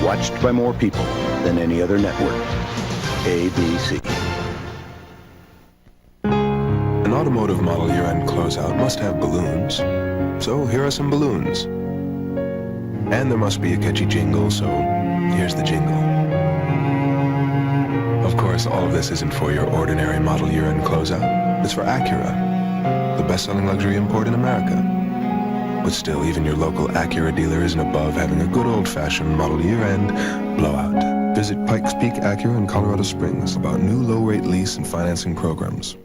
Watched by more people than any other network. ABC. An automotive model year-end closeout must have balloons. So here are some balloons. And there must be a catchy jingle, so here's the jingle. Of course, all of this isn't for your ordinary model year-end closeout. It's for Acura, the best-selling luxury import in America. But still, even your local Acura dealer isn't above having a good old-fashioned model year-end blowout. Visit Pikes Peak Acura in Colorado Springs about new low-rate lease and financing programs.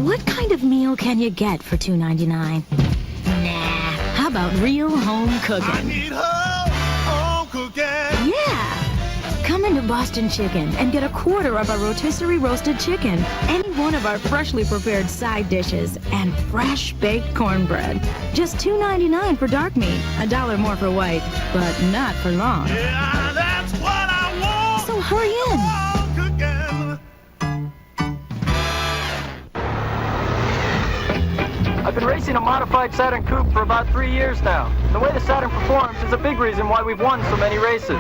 What kind of meal can you get for $2.99? Nah, how about real home cooking? I need home cooking. Yeah! Come into Boston Chicken and get a quarter of our rotisserie roasted chicken, any one of our freshly prepared side dishes, and fresh baked cornbread. Just $2.99 for dark meat, $1 more for white, but not for long. Yeah, that's what I want. So hurry in. Home cooking. I've been racing a modified Saturn Coupe for about 3 years now. The way the Saturn performs is a big reason why we've won so many races.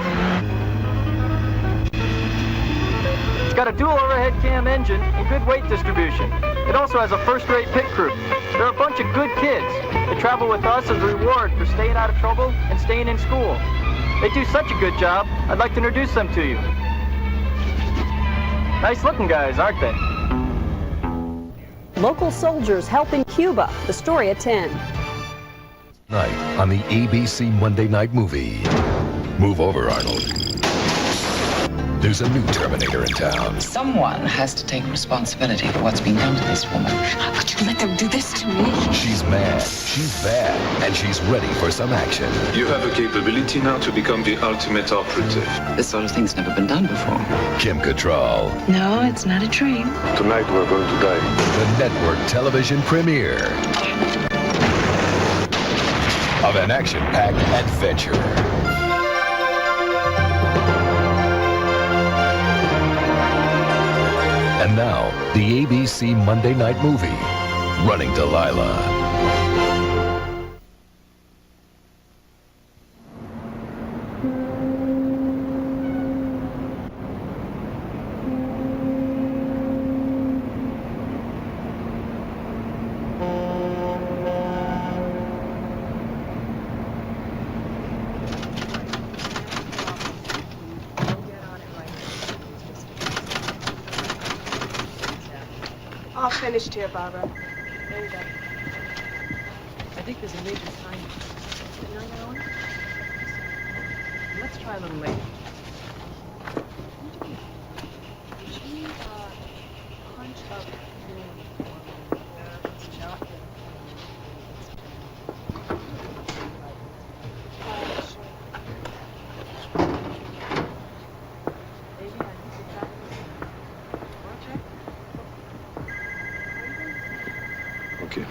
It's got a dual overhead cam engine and good weight distribution. It also has a first-rate pit crew. They're a bunch of good kids. They travel with us as a reward for staying out of trouble and staying in school. They do such a good job, I'd like to introduce them to you. Nice-looking guys, aren't they? Local soldiers helping Cuba. The story at 10. Night on the ABC Monday Night Movie. Move over, Arnold. There's a new Terminator in town. Someone has to take responsibility for what's been done to this woman. How could you let them do this to me? She's mad, she's bad, and she's ready for some action. You have a capability now to become the ultimate operative. This sort of thing's never been done before. Kim Cattrall. No, it's not a dream. Tonight we're going to die. The network television premiere of an action-packed adventure. And now, the ABC Monday Night Movie, Running Delilah. All finished here, Barbara. There you go. I think there's a major sign. You know that one? Let's try a little later. Punch up it's not Okay.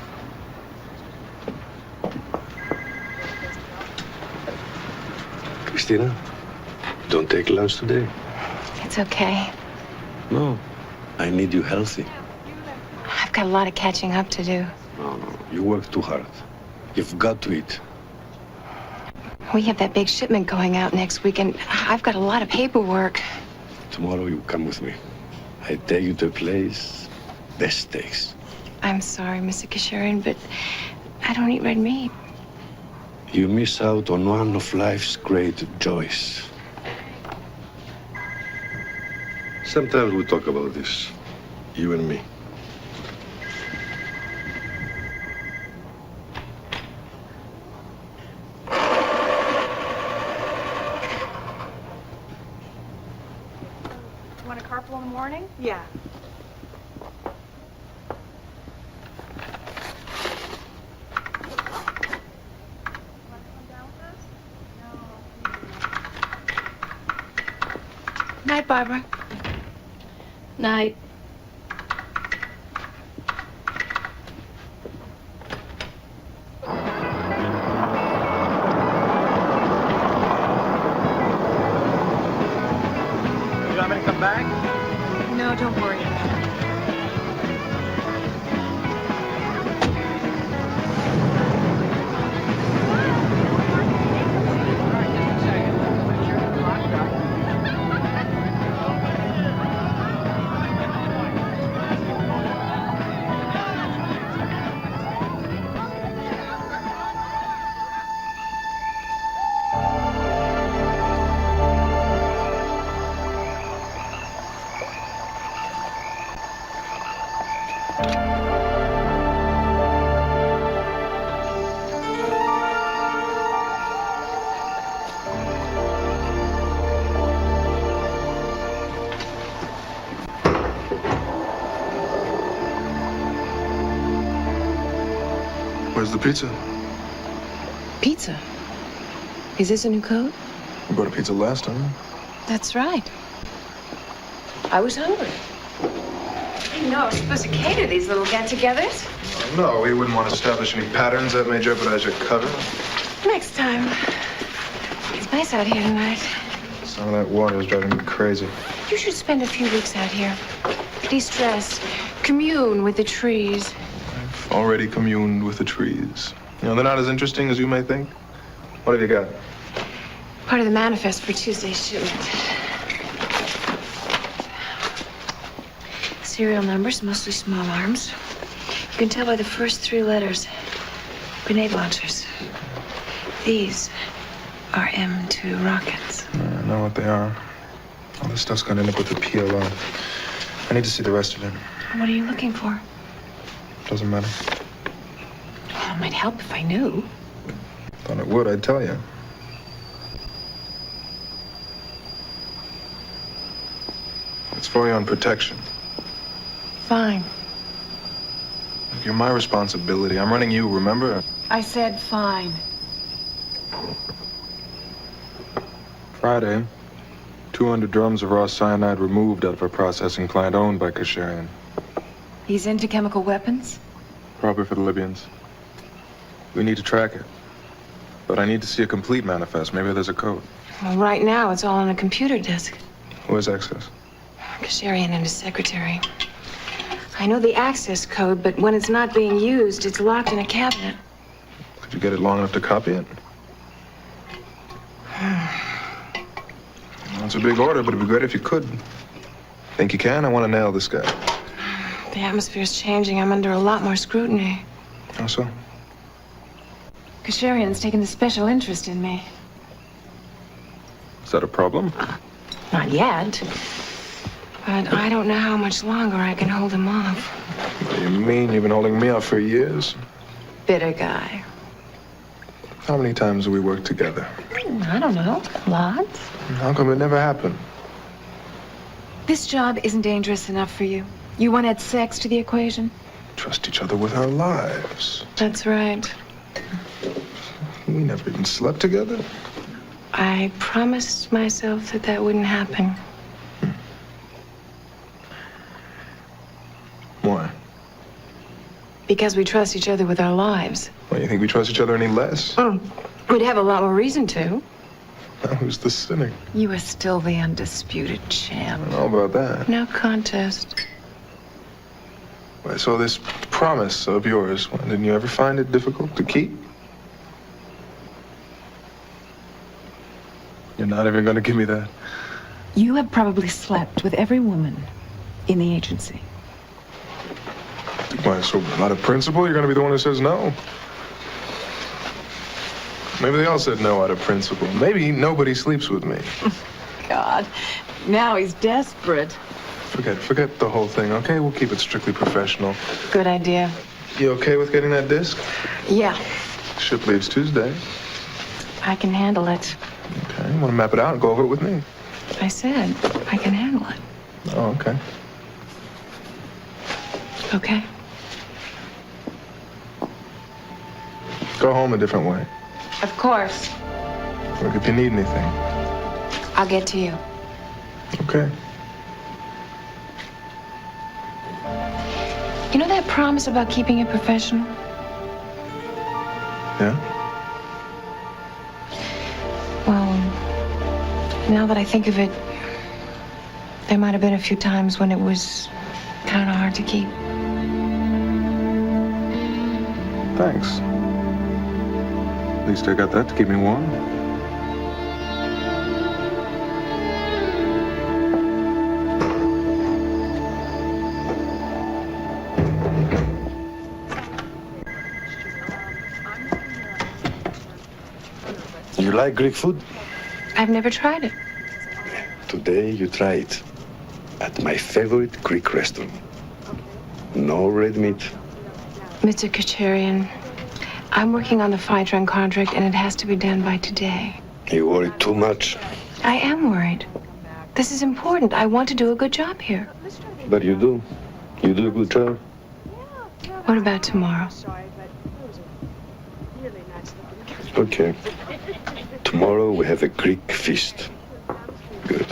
Christina, don't take lunch today. It's okay. No, I need you healthy. I've got a lot of catching up to do. No, you work too hard. You've got to eat. We have that big shipment going out next week, and I've got a lot of paperwork. Tomorrow you come with me. I take you to a place, best steaks. I'm sorry, Mr. Kashurin, but I don't eat red meat. You miss out on one of life's great joys. Sometimes we talk about this, you and me. You want a carpool in the morning? Yeah. Night, Barbara. Night. You want me to come back? No, don't worry. Where's the pizza? Pizza. Is this a new code? We brought a pizza last time. That's right. I was hungry. You know, I'm supposed to cater these little get-togethers. No, we wouldn't want to establish any patterns that may jeopardize your cover. Next time. It's nice out here tonight. Some of that water is driving me crazy. You should spend a few weeks out here. De-stress. Commune with the trees. I've already communed with the trees. You know, they're not as interesting as you may think. What have you got? Part of the manifest for Tuesday's shipment. Serial numbers, mostly small arms. You can tell by the first 3 letters. Grenade launchers. These are M2 rockets. I know what they are. All this stuff's gonna end up with the PLO. I need to see the rest of it. What are you looking for? Doesn't matter. Well, it might help if I knew. Thought it would, I'd tell you. It's for your own protection. Fine. Look, you're my responsibility. I'm running you, remember? I said fine. Friday, 200 drums of raw cyanide removed out of a processing plant owned by Kasharian. He's into chemical weapons? Probably for the Libyans. We need to track it. But I need to see a complete manifest. Maybe there's a code. Well, right now, it's all on a computer disk. Who has access? Kasharian and his secretary. I know the access code, but when it's not being used, it's locked in a cabinet. Could you get it long enough to copy it? Well, it's a big order, but it'd be great if you could. Think you can? I want to nail this guy. The atmosphere's changing. I'm under a lot more scrutiny. How so? Kasharian's taken a special interest in me. Is that a problem? Not yet. But I don't know how much longer I can hold him off. What do you mean? You've been holding me off for years. Bitter guy. How many times have we worked together? I don't know. Lots. How come it never happened? This job isn't dangerous enough for you. You want to add sex to the equation? Trust each other with our lives. That's right. We never even slept together. I promised myself that that wouldn't happen. Why? Because we trust each other with our lives. Well, you think we trust each other any less? We'd have a lot more reason to. Now, who's the cynic? You are still the undisputed I champ. don't know about that. No contest. Well, so this promise of yours, well, didn't you ever find it difficult to keep? You're not even going to give me that. You have probably slept with every woman in the agency. Why, so out of principle, you're going to be the one who says no? Maybe they all said no out of principle. Maybe nobody sleeps with me. God, now he's desperate. Forget the whole thing, okay? We'll keep it strictly professional. Good idea. You okay with getting that disc? Yeah, Ship leaves Tuesday. I can handle it. Okay, you want to map it out and go over it with me? I said I can handle it. Oh, okay. Okay. Go home a different way. Of course. Look, if you need anything. I'll get to you. Okay. You know that promise about keeping it professional? Yeah? Well, now that I think of it, there might have been a few times when it was kind of hard to keep. Thanks. At least I got that to keep me warm. You like Greek food? I've never tried it. Today you try it at my favorite Greek restaurant. No red meat. Mr. Kacharian, I'm working on the Phytron contract and it has to be done by today. You worry too much. I am worried. This is important. I want to do a good job here. But you do. You do a good job. What about tomorrow? Okay. Tomorrow we have a Greek feast. Good.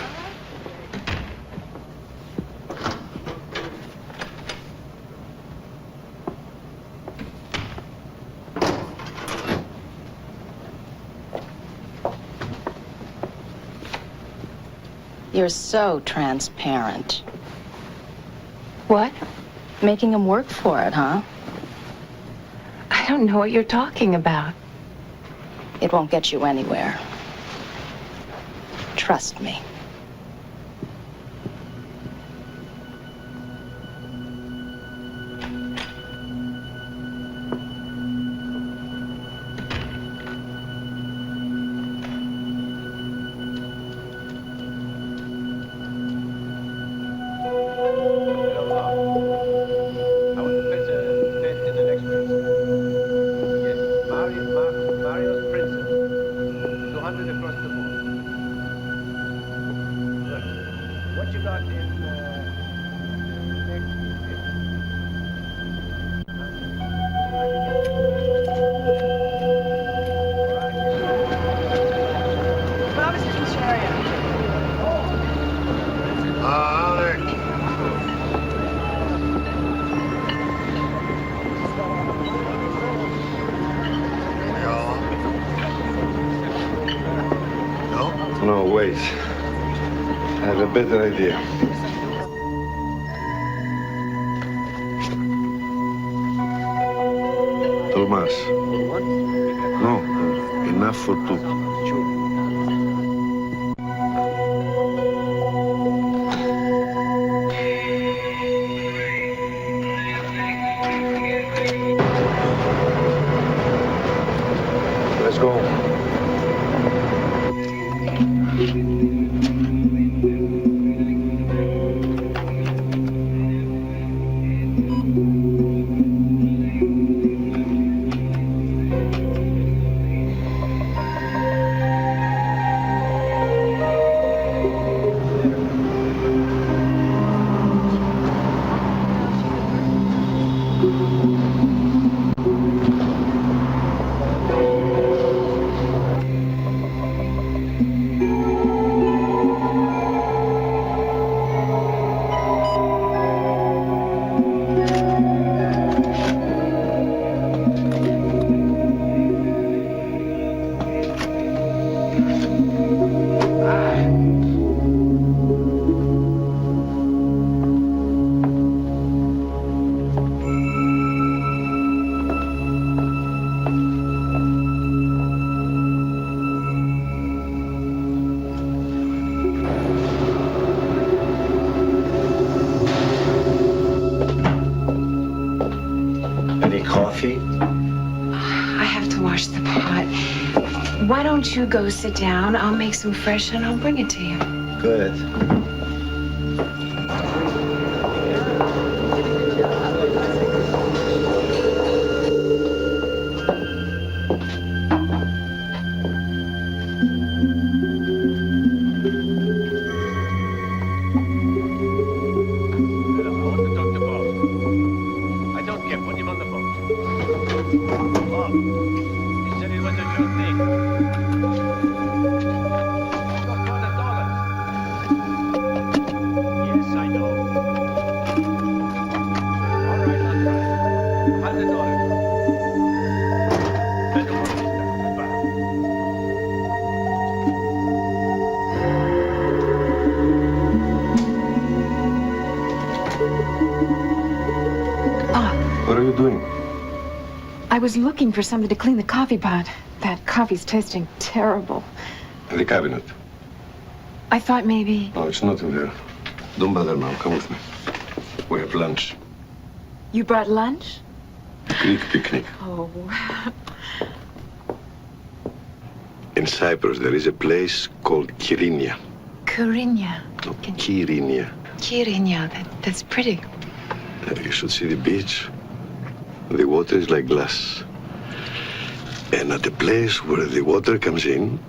You're so transparent. What? Making him work for it, huh? I don't know what you're talking about. It won't get you anywhere. Trust me. Mario's Princess. 200 across the board. Good. What you got in No, wait. I have a better idea. Tomas. No, enough for two. Let's go. Any coffee? I have to wash the pot. Why don't you go sit down? I'll make some fresh and I'll bring it to you. Good. What are you doing? I was looking for something to clean the coffee pot. That coffee's tasting terrible. In the cabinet. I thought maybe... No, it's not in there. Don't bother now. Come with me. We have lunch. You brought lunch? Greek picnic. Oh. In Cyprus, there is a place called Kyrinia. Kyrinia. No, Kyrinia. Kyrinia. That's pretty. You should see the beach. The water is like glass. And at the place where the water comes in...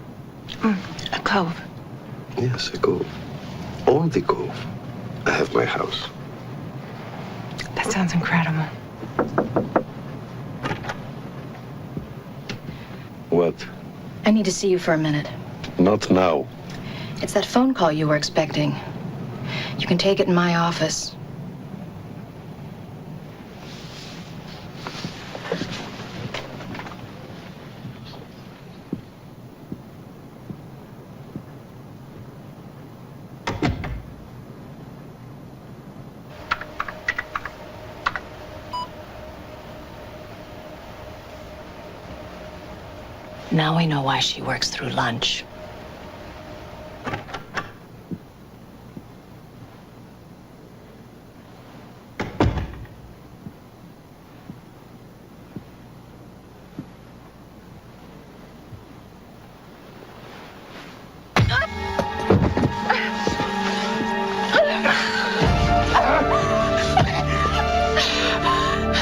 A cove. Yes, a cove. On the cove, I have my house. That sounds incredible. Well, What? I need to see you for a minute. Not now. It's that phone call you were expecting. You can take it in my office. Now we know why she works through lunch.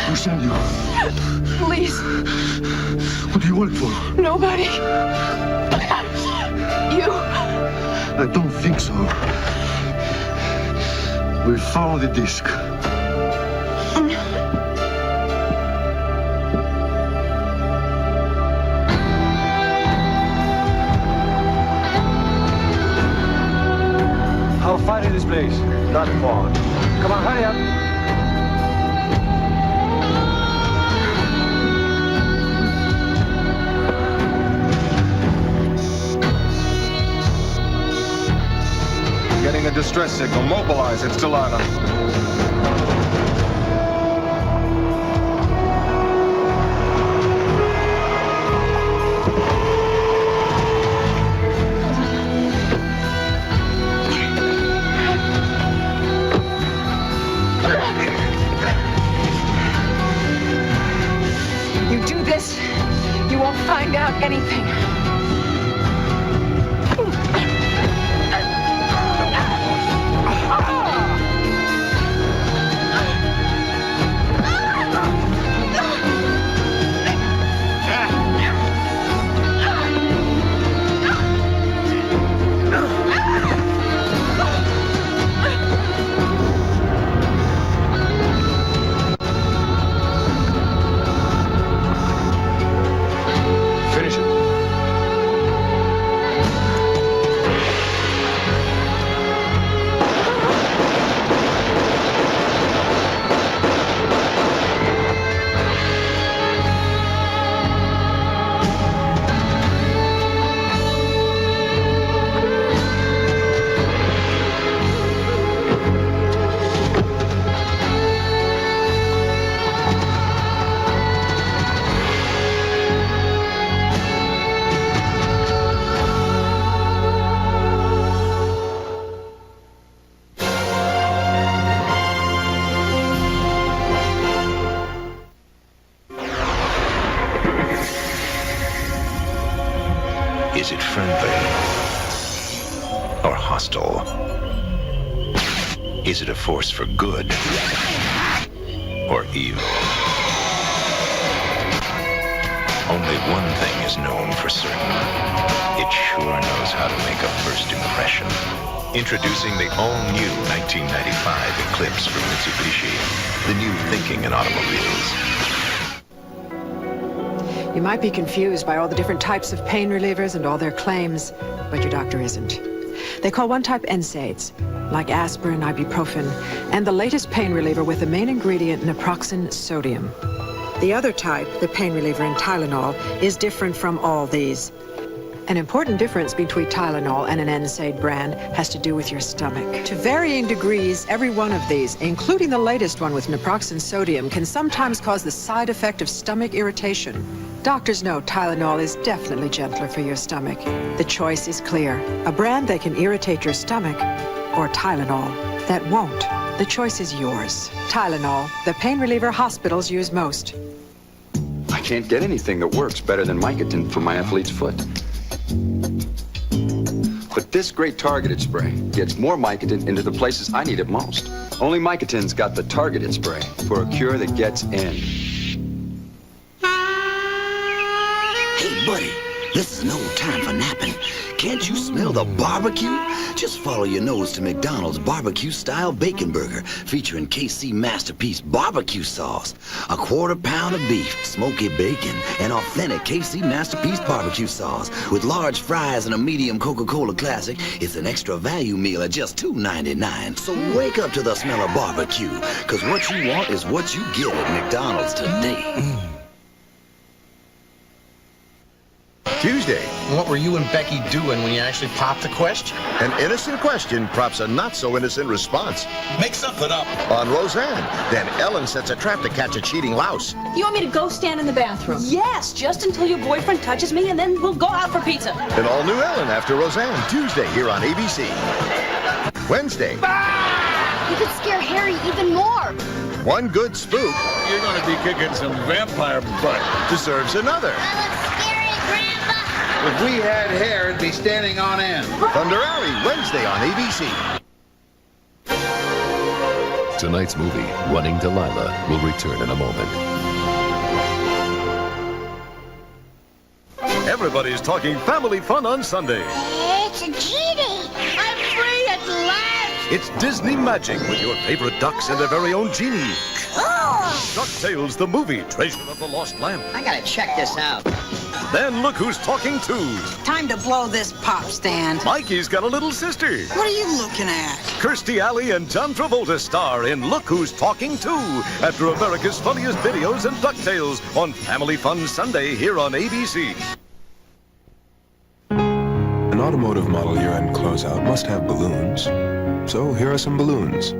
Who sent you? Please. What do you want it for? Nobody. You. I don't think so. We found the disc. How far is this place? Not far. Come on, hurry up. Getting a distress signal. Mobilize. It's Delana. You do this, you won't find out anything. Finish it. Is it friendly or hostile? Is it a force for good or evil? Only one thing is known for certain. It sure knows how to make a first impression. Introducing the all-new 1995 Eclipse from Mitsubishi, the new thinking in automobiles. You might be confused by all the different types of pain relievers and all their claims, but your doctor isn't. They call one type NSAIDs, like aspirin, ibuprofen, and the latest pain reliever with the main ingredient naproxen sodium. The other type, the pain reliever in Tylenol, is different from all these. An important difference between Tylenol and an NSAID brand has to do with your stomach. To varying degrees, every one of these, including the latest one with naproxen sodium, can sometimes cause the side effect of stomach irritation. Doctors know Tylenol is definitely gentler for your stomach. The choice is clear. A brand that can irritate your stomach, or Tylenol that won't. The choice is yours. Tylenol, the pain reliever hospitals use most. I can't get anything that works better than Mycotin for my athlete's foot. But this great targeted spray gets more Mycotin into the places I need it most. Only Mycotin's got the targeted spray for a cure that gets in. Hey, buddy, this is no time for napping. Can't you smell the barbecue? Just follow your nose to McDonald's barbecue-style bacon burger featuring KC Masterpiece barbecue sauce, a quarter-pound of beef, smoky bacon, and authentic KC Masterpiece barbecue sauce. With large fries and a medium Coca-Cola Classic, it's an extra value meal at just $2.99. So wake up to the smell of barbecue, because what you want is what you get at McDonald's today. Tuesday. What were you and Becky doing when you actually popped the question? An innocent question prompts a not-so-innocent response. Make something up. On Roseanne. Then Ellen sets a trap to catch a cheating louse. You want me to go stand in the bathroom? Yes, just until your boyfriend touches me, and then we'll go out for pizza. An all-new Ellen after Roseanne. Tuesday here on ABC. Wednesday. You could scare Harry even more. One good spook. You're going to be kicking some vampire butt. Deserves another. If we had hair, it'd be standing on end. Thunder Alley, Wednesday on ABC. Tonight's movie, Running Delilah, will return in a moment. Everybody's talking family fun on Sunday. It's a genie. I'm free at last. It's Disney Magic with your favorite ducks and their very own genie. Cool. DuckTales, the movie, Treasure of the Lost Lamp. I gotta check this out. Then look who's talking too. Time to blow this pop stand. Mikey's got a little sister. What are you looking at? Kirstie Alley and John Travolta star in Look Who's Talking Too after America's Funniest Videos and DuckTales on Family Fun Sunday here on ABC. An automotive model year-end closeout must have balloons. So here are some balloons.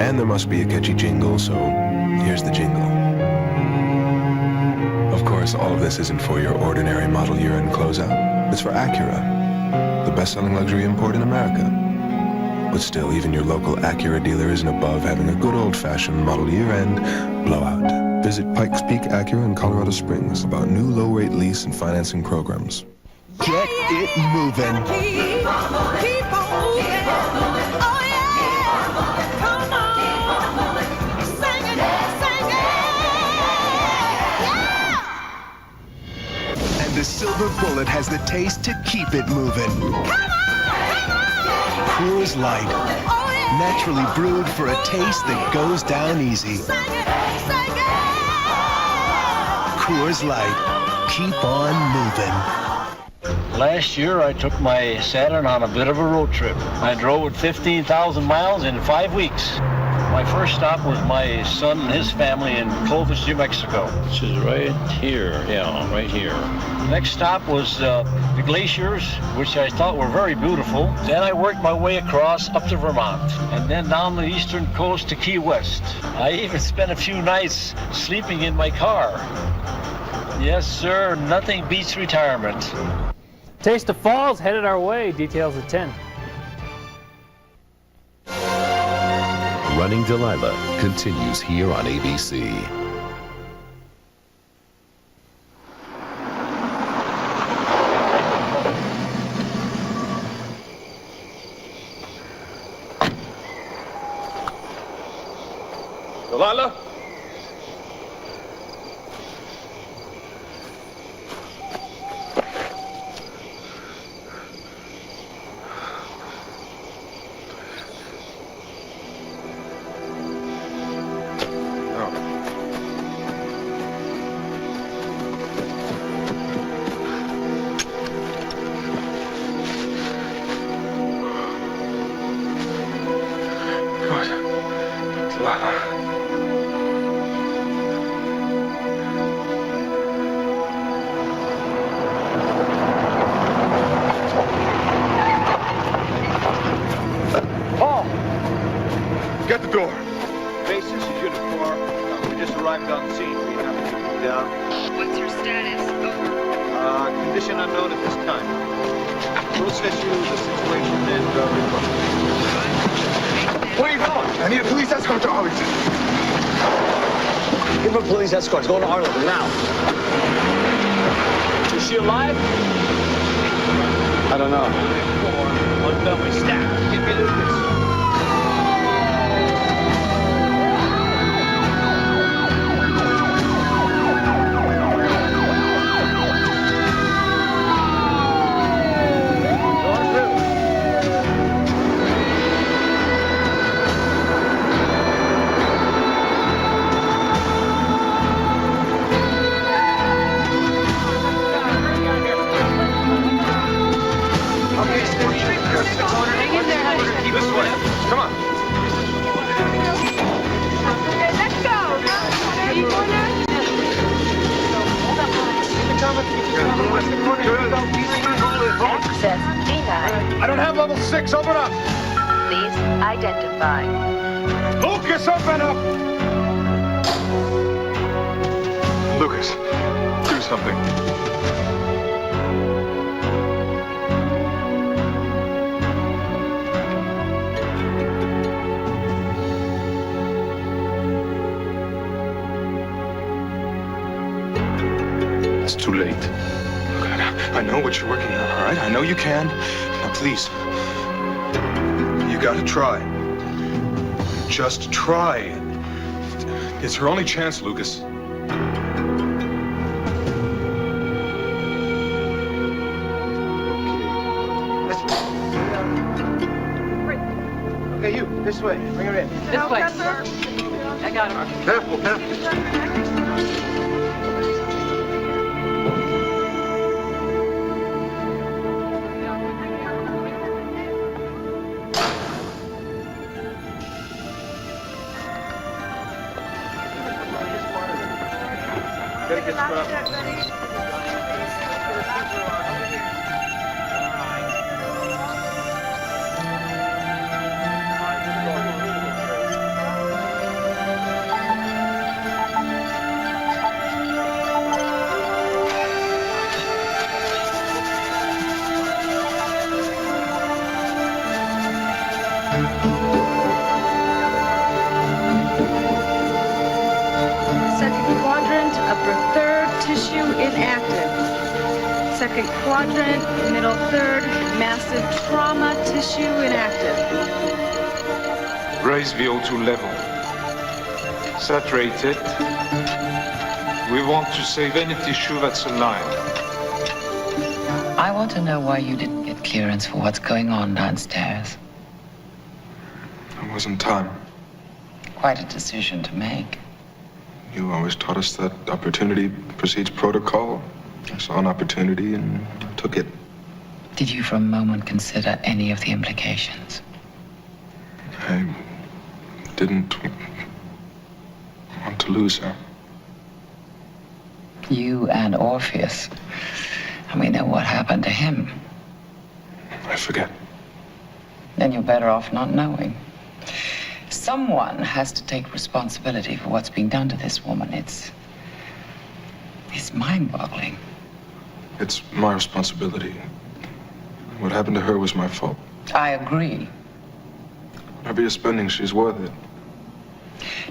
And there must be a catchy jingle, so here's the jingle. Of course, all of this isn't for your ordinary model year-end closeout. It's for Acura, the best-selling luxury import in America. But still, even your local Acura dealer isn't above having a good old-fashioned model year-end blowout. Visit Pikes Peak Acura in Colorado Springs about new low-rate lease and financing programs. Get it moving. Keep on moving. Oh, yeah. Come on. Sing it, sing it. Yeah. And the Silver Bullet has the taste to keep it moving. Come on. Coors Light. Oh, yeah. Naturally brewed for a taste that goes down easy. Sing it, sing it. Coors Light. Keep on moving. Last year, I took my Saturn on a bit of a road trip. I drove it 15,000 miles in 5 weeks. My first stop was my son and his family in Clovis, New Mexico. Which is right here, yeah, right here. Next stop was the glaciers, which I thought were very beautiful. Then I worked my way across up to Vermont, and then down the eastern coast to Key West. I even spent a few nights sleeping in my car. Yes, sir, nothing beats retirement. Taste of Falls headed our way. Details at 10. Running Delilah continues here on ABC. Delilah? Paul! Get the door. Base, this is Unit 4. We just arrived on scene. We have to move down. What's your status? Over. Condition unknown at this time. We'll assess you the situation and report. Where are you going? I need a police escort to Arlington. Give him a police escort. Go to Arlington now. Is she alive? I don't know. Montgomery, staff. Give me Lucas. Hang in there, honey. Keep this way. Come on. Let's go. Keep on Access denied. I don't have level 6. Open up. Please identify. Lucas, open up. Lucas, do something. It's too late. Look, I know what you're working on, all right? I know you can. Now, please. You gotta try. Just try. It's her only chance, Lucas. Okay, you. This way. Bring her in. This way. I got him. Careful, careful. Gotta get scrubbed. Second quadrant, upper third, tissue inactive. Second quadrant, middle third, massive trauma, tissue inactive. Raise the O2 level. Saturate it. We want to save any tissue that's alive. I want to know why you didn't get clearance for what's going on downstairs. It wasn't time. Quite a decision to make. You always taught us that opportunity precedes protocol. I saw an opportunity and took it. Did you for a moment consider any of the implications? I didn't want to lose her. You and Orpheus. And we know what happened to him. I forget. Then you're better off not knowing. Someone has to take responsibility for what's being done to this woman. It's mind-boggling. It's my responsibility. What happened to her was my fault. I agree. Whatever you're spending, she's worth it.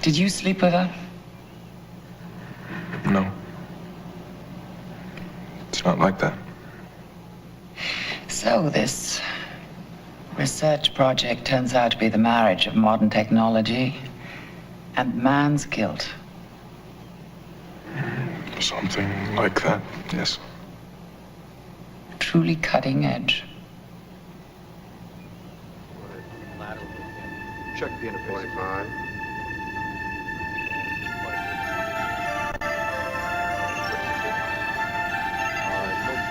Did you sleep with her? No. It's not like that. So this research project turns out to be the marriage of modern technology and man's guilt. Something like that, yes. Truly cutting edge. Check the interface. 45.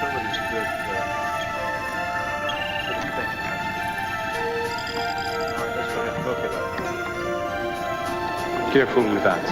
Mobility's good. What do you think? All right, let's go ahead and hook it up. Careful with that.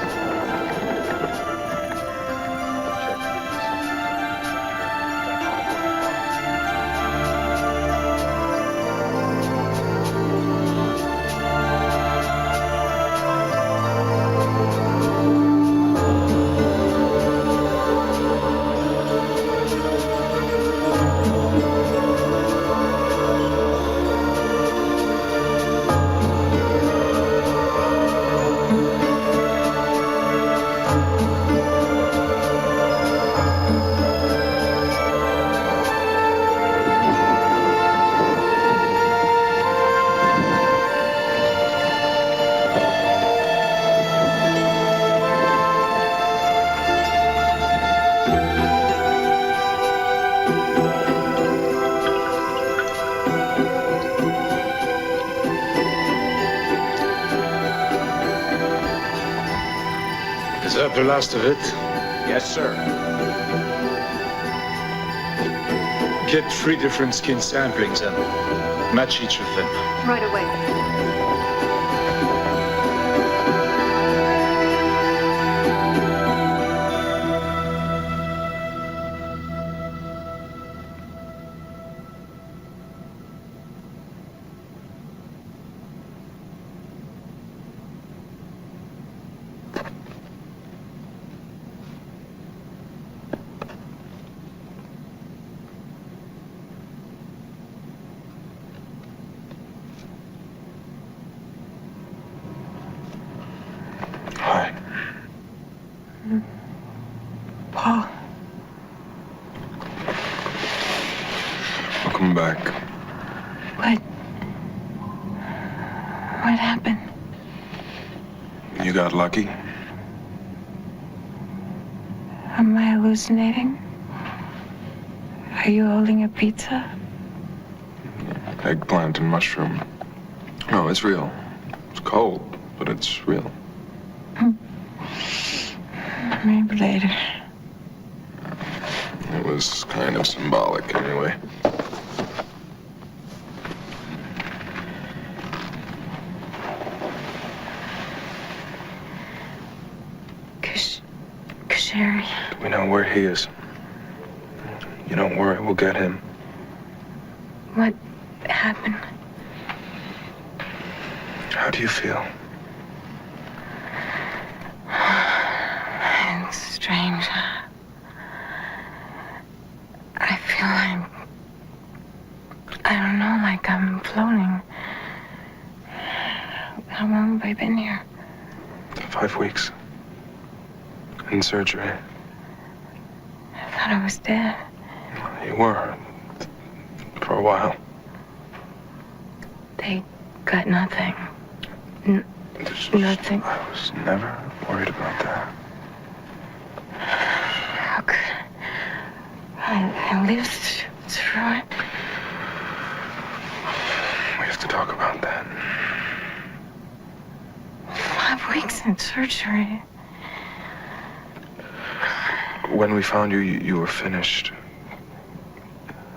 Is that the last of it? Yes, sir. Get 3 different skin samplings and Match each of them. Right away. Hi. Paul. Welcome back. What happened? You got lucky. Am I hallucinating? Are you holding a pizza? Eggplant and mushroom. No, it's real. It's cold, but it's real. Maybe later. It was kind of symbolic, anyway. Kasheri. We know where he is. You don't worry, we'll get him. What happened? How do you feel? It's strange. I feel I don't know, like I'm floating. How long have I been here? 5 weeks. In surgery. I thought I was dead. You were. For a while. They got nothing. Nothing. I was never worried about that. How could I lived through it? We have to talk about that. 5 weeks in surgery. When we found you, you were finished.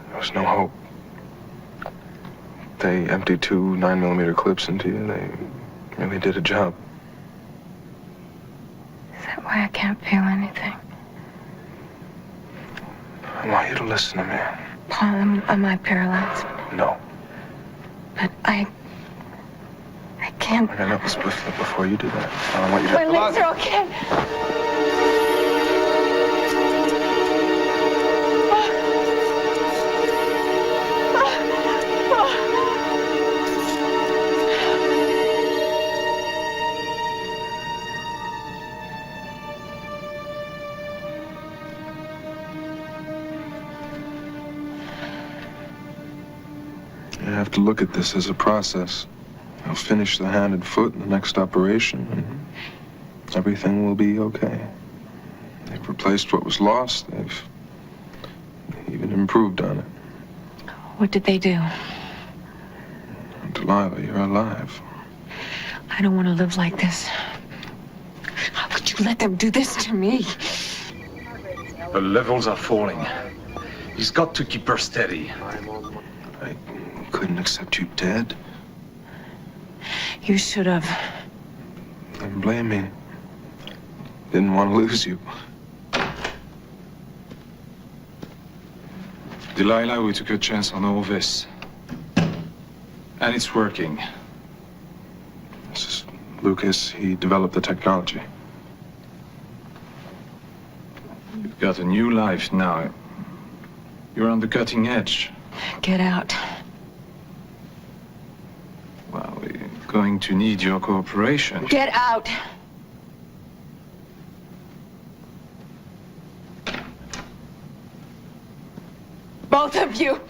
There was no hope. They emptied 2 9mm clips into you. They really did a job. Is that why I can't feel anything? I want you to listen to me. Paul, am I paralyzed? No. But I can't. I got knuckle split before you do that. I want you to... My legs are okay. You have to look at this as a process. You'll finish the hand and foot in the next operation, and everything will be okay. They've replaced what was lost. They've even improved on it. What did they do? Delilah, you're alive. I don't want to live like this. How could you let them do this to me? The levels are falling. He's got to keep her steady. I couldn't accept you dead. You should have. Don't blame me. Didn't want to lose you. Delilah, we took a chance on all this. And it's working. This is Lucas. He developed the technology. You've got a new life now. You're on the cutting edge. Get out. Well, we're going to need your cooperation. Get out. Both of you.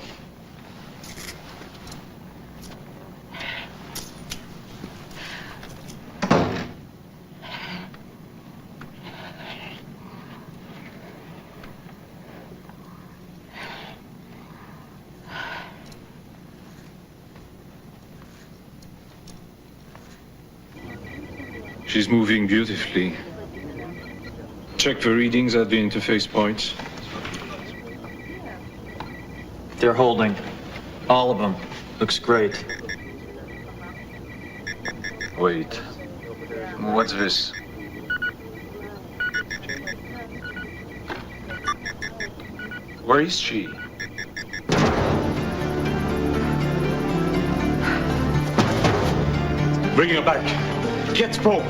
She's moving beautifully. Check the readings at the interface points. They're holding. All of them. Looks great. Wait. What's this? Where is she? Bring her back. Get Paul.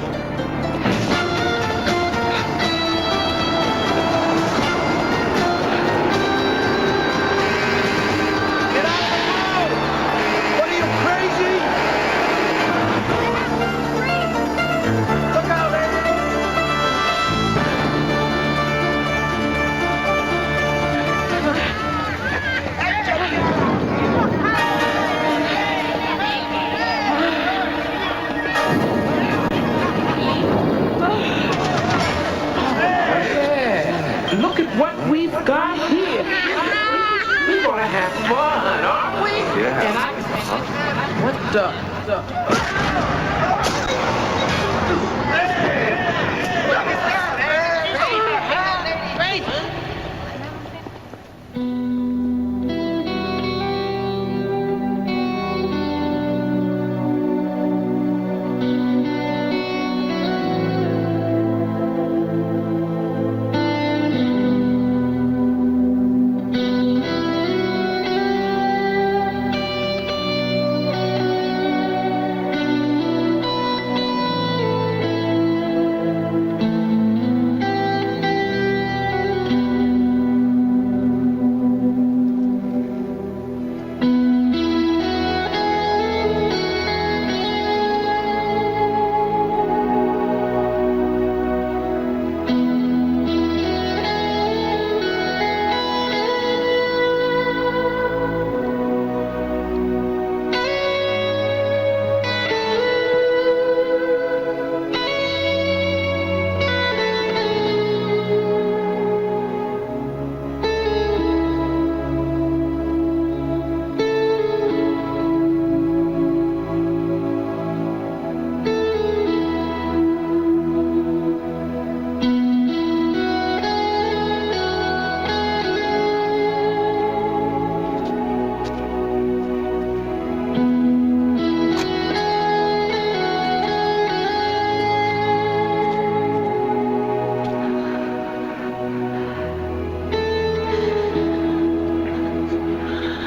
Look at what we've got here. We're gonna have fun, aren't we? Yeah. And what the?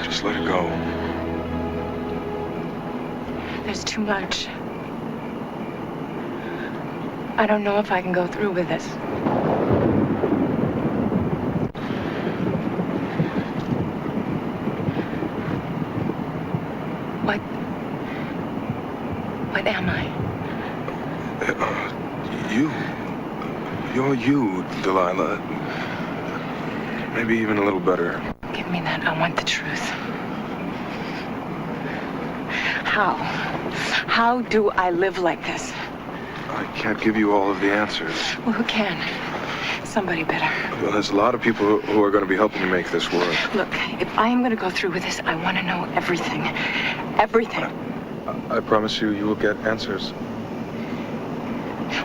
Just let it go. There's too much. I don't know if I can go through with this. What am I? You. You're you, Delilah. Maybe even a little better. Give me that. I want the truth. How? How do I live like this? I can't give you all of the answers. Well, who can? Somebody better. Well, there's a lot of people who are going to be helping you make this work. Look, if I am going to go through with this, I want to know everything. Everything. I promise you, you will get answers.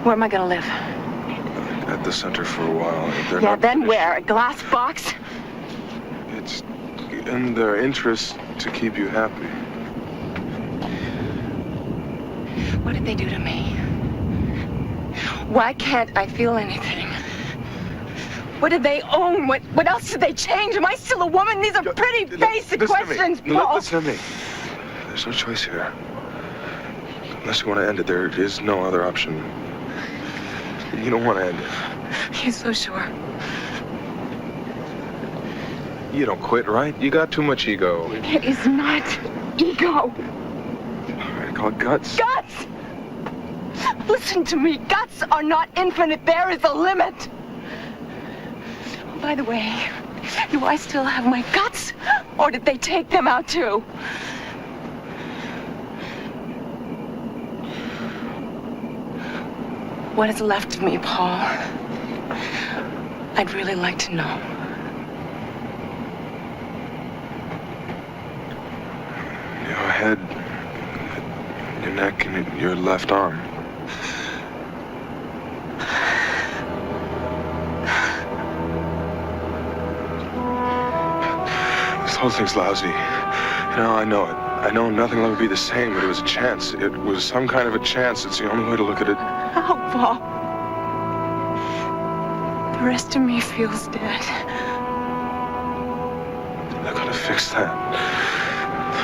Where am I going to live? At the center for a while. If they're Yeah, not then finished, where? A glass box? It's in their interest to keep you happy. What did they do to me? Why can't I feel anything? What did they own? What else did they change? Am I still a woman? These are pretty basic questions, Paul. Listen to me. There's no choice here. Unless you want to end it, there is no other option. You don't want to end it. You're so sure. You don't quit, right? You got too much ego. It is not ego. All right, call it guts. Guts! Listen to me. Guts are not infinite. There is a limit. Oh, by the way, do I still have my guts? Or did they take them out too? What is left of me, Paul? I'd really like to know. Your head, your neck, and your left arm. This whole thing's lousy. You know, I know it. I know nothing will ever be the same, but it was a chance. It was some kind of a chance. It's the only way to look at it. How, Paul? The rest of me feels dead. They're gonna fix that.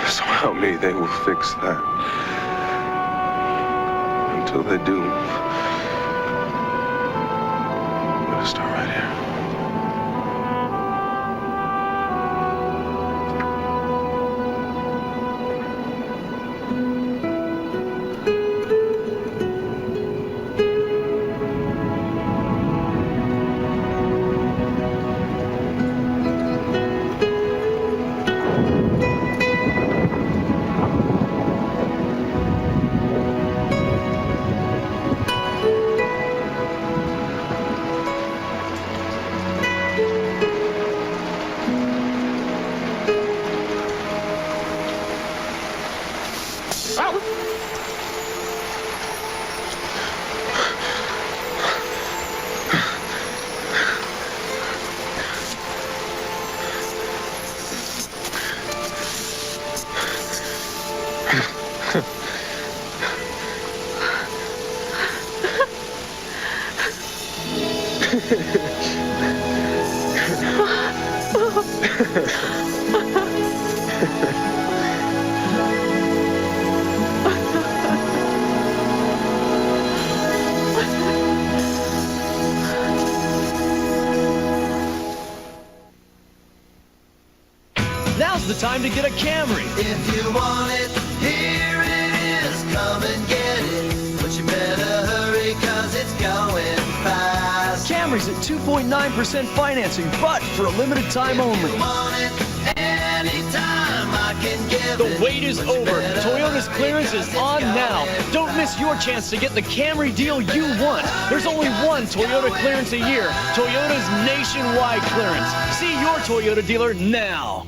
So help me, they will fix that. Until they do, I'm gonna start right here. Now's the time to get a Camry. If you want it, here it is. Come and get it. But you better hurry, cause it's going fast. Camry's at 2.9% financing, but for a limited time only. If you want it, anytime I can give The wait is over. Toyota's clearance is on now. Don't miss your chance to get the Camry deal you want. There's only one Toyota clearance a year. Toyota's nationwide clearance. See your Toyota dealer now.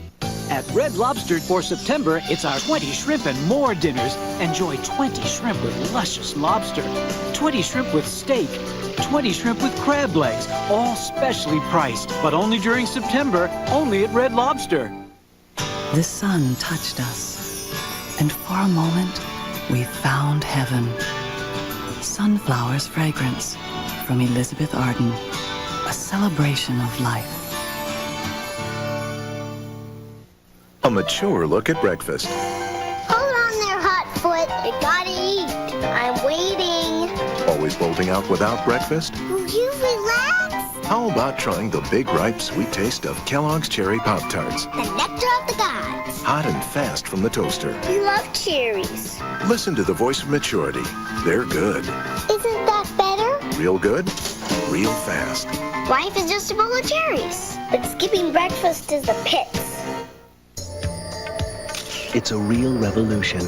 At Red Lobster for September, it's our 20 shrimp and more dinners. Enjoy 20 shrimp with luscious lobster, 20 shrimp with steak, 20 shrimp with crab legs, all specially priced, but only during September, only at Red Lobster. The sun touched us, and for a moment, we found heaven. Sunflower's fragrance from Elizabeth Arden, a celebration of life. A mature look at breakfast. Hold on there, Hotfoot. I gotta eat. I'm waiting. Always bolting out without breakfast? Will you relax? How about trying the big, ripe, sweet taste of Kellogg's Cherry Pop-Tarts? The nectar of the gods. Hot and fast from the toaster. We love cherries. Listen to the voice of maturity. They're good. Isn't that better? Real good, real fast. Life is just a bowl of cherries. But skipping breakfast is the pits. It's a real revolution.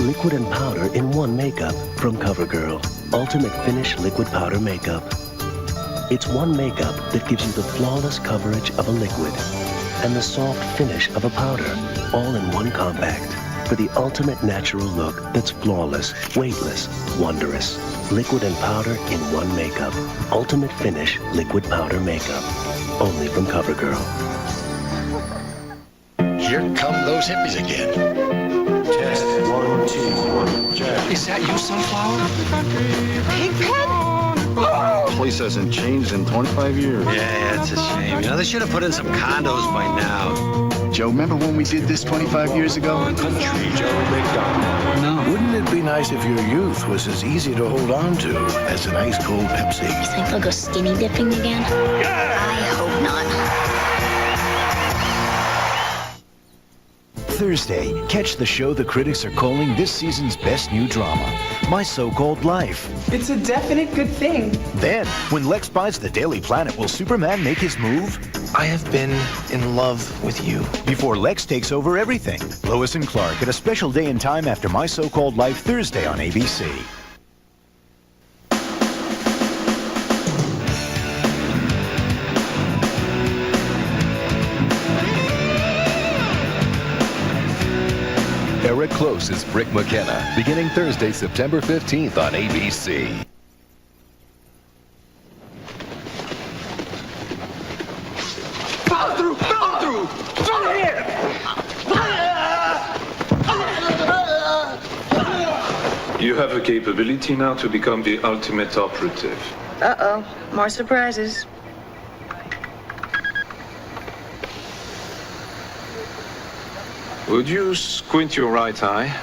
Liquid and powder in one makeup from CoverGirl. Ultimate Finish Liquid Powder Makeup. It's one makeup that gives you the flawless coverage of a liquid and the soft finish of a powder, all in one compact. For the ultimate natural look that's flawless, weightless, wondrous. Liquid and powder in one makeup. Ultimate Finish Liquid Powder Makeup. Only from CoverGirl. Here come those hippies again. Test 1, 2, 1. Check. Is that you, Sunflower? Place hasn't changed in 25 years. Yeah, it's a shame. You know, they should have put in some condos by now. Joe, remember when we did this 25 years ago? Country Joe McDonald. No. Wouldn't it be nice if your youth was as easy to hold on to as an ice-cold Pepsi? You think I'll go skinny dipping again? I hope not. Thursday, catch the show the critics are calling this season's best new drama, My So-Called Life. It's a definite good thing. Then, when Lex buys the Daily Planet, will Superman make his move? I have been in love with you. Before Lex takes over everything. Lois and Clark at a special day and time after My So-Called Life Thursday on ABC. Eric Close is Brick McKenna, beginning Thursday, September 15th on ABC. Follow through! Follow through! Through here! You have a capability now to become the ultimate operative. Uh-oh. More surprises. Would you squint your right eye?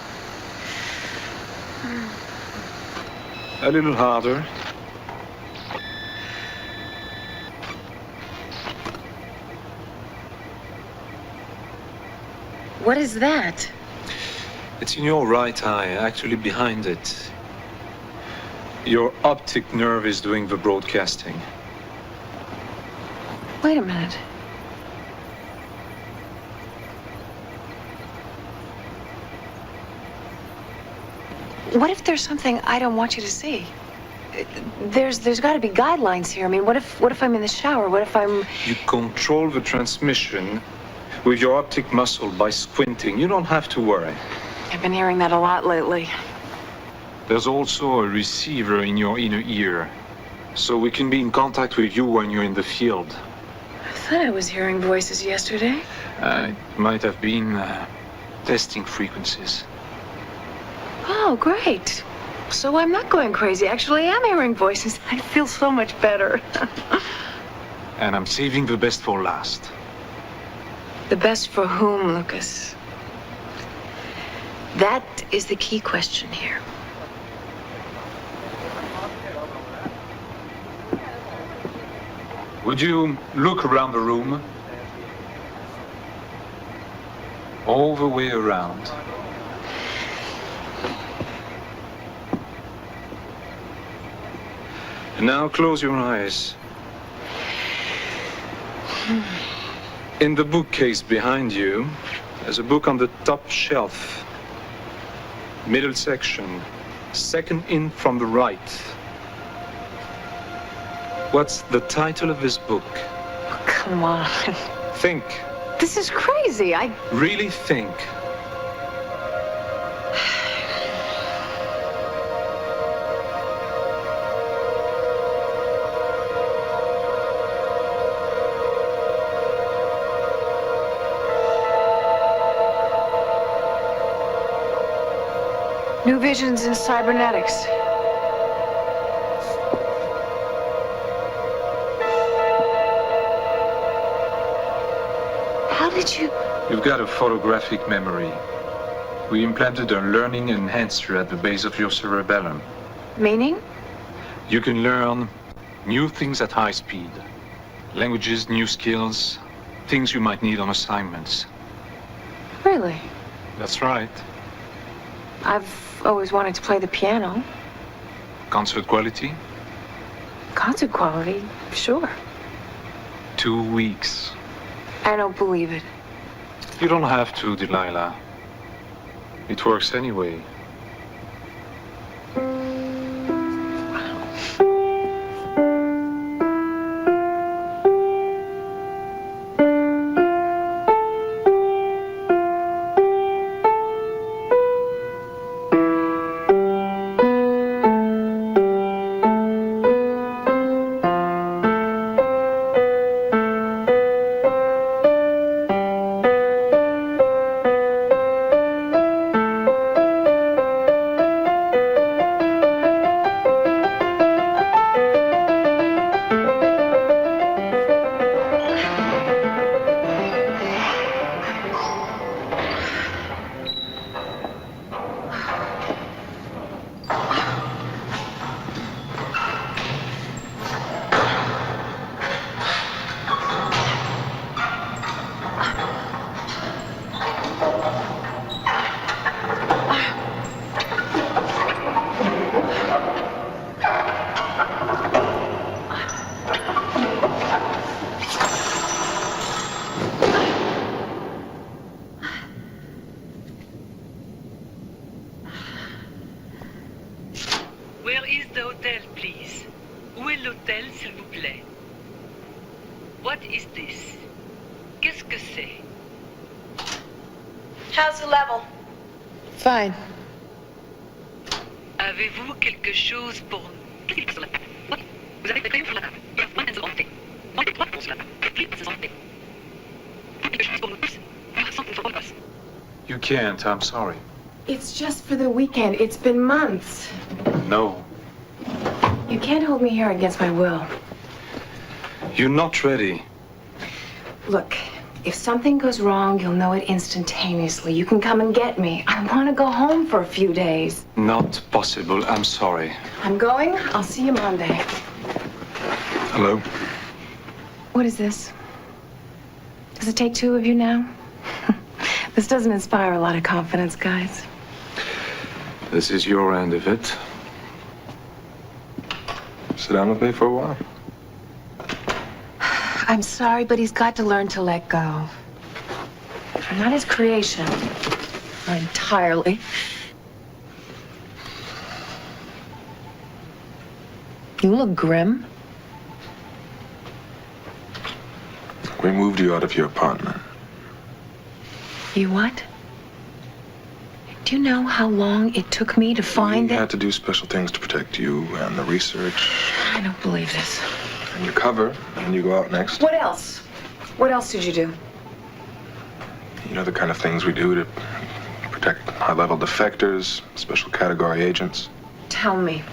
A little harder. What is that? It's in your right eye, actually behind it. Your optic nerve is doing the broadcasting. Wait a minute. What if there's something I don't want you to see? There's got to be guidelines here. I mean, what if I'm in the shower? What if I'm... You control the transmission with your optic muscle by squinting. You don't have to worry. I've been hearing that a lot lately. There's also a receiver in your inner ear, so we can be in contact with you when you're in the field. I thought I was hearing voices yesterday. It might have been testing frequencies. Oh, great. So I'm not going crazy. Actually, I'm hearing voices. I feel so much better. And I'm saving the best for last. The best for whom, Lucas? That is the key question here. Would you look around the room? All the way around. And now close your eyes. In the bookcase behind you, there's a book on the top shelf. Middle section, second in from the right. What's the title of this book? Oh, come on. Think. This is crazy. I really think. New visions in cybernetics. How did you... You've got a photographic memory. We implanted a learning enhancer at the base of your cerebellum. Meaning? You can learn new things at high speed. Languages, new skills, things you might need on assignments. Really? That's right. I've always wanted to play the piano. Concert quality? Concert quality, sure. 2 weeks. I don't believe it. You don't have to, Delilah. It works anyway. Where is the hotel, please? Où est l'hôtel, s'il vous plaît? What is this? Qu'est-ce que c'est? How's the level? Fine. Avez-vous quelque chose pour... Vous avez des crayons sur la table. Il y a moins de santé. Moins de 3 pour cela. Quelque chose santé. Quelque chose pour nous tous. Sans pour us. You can't, I'm sorry. It's just for the weekend. It's been months. No. You can't hold me here against my will. You're not ready. Look, if something goes wrong, you'll know it instantaneously. You can come and get me. I want to go home for a few days. Not possible. I'm sorry. I'm going. I'll see you Monday. Hello? What is this? Does it take two of you now? This doesn't inspire a lot of confidence, guys. This is your end of it. Sit down with me for a while. I'm sorry, but he's got to learn to let go. I'm not his creation. Not entirely. You look grim. We moved you out of your apartment. You what? Do you know how long it took me to find We it? had to do special things to protect you and the research. I don't believe this. And you cover, and you go out next. What else? What else did you do? You know the kind of things we do to protect high-level defectors, special category agents. Tell me.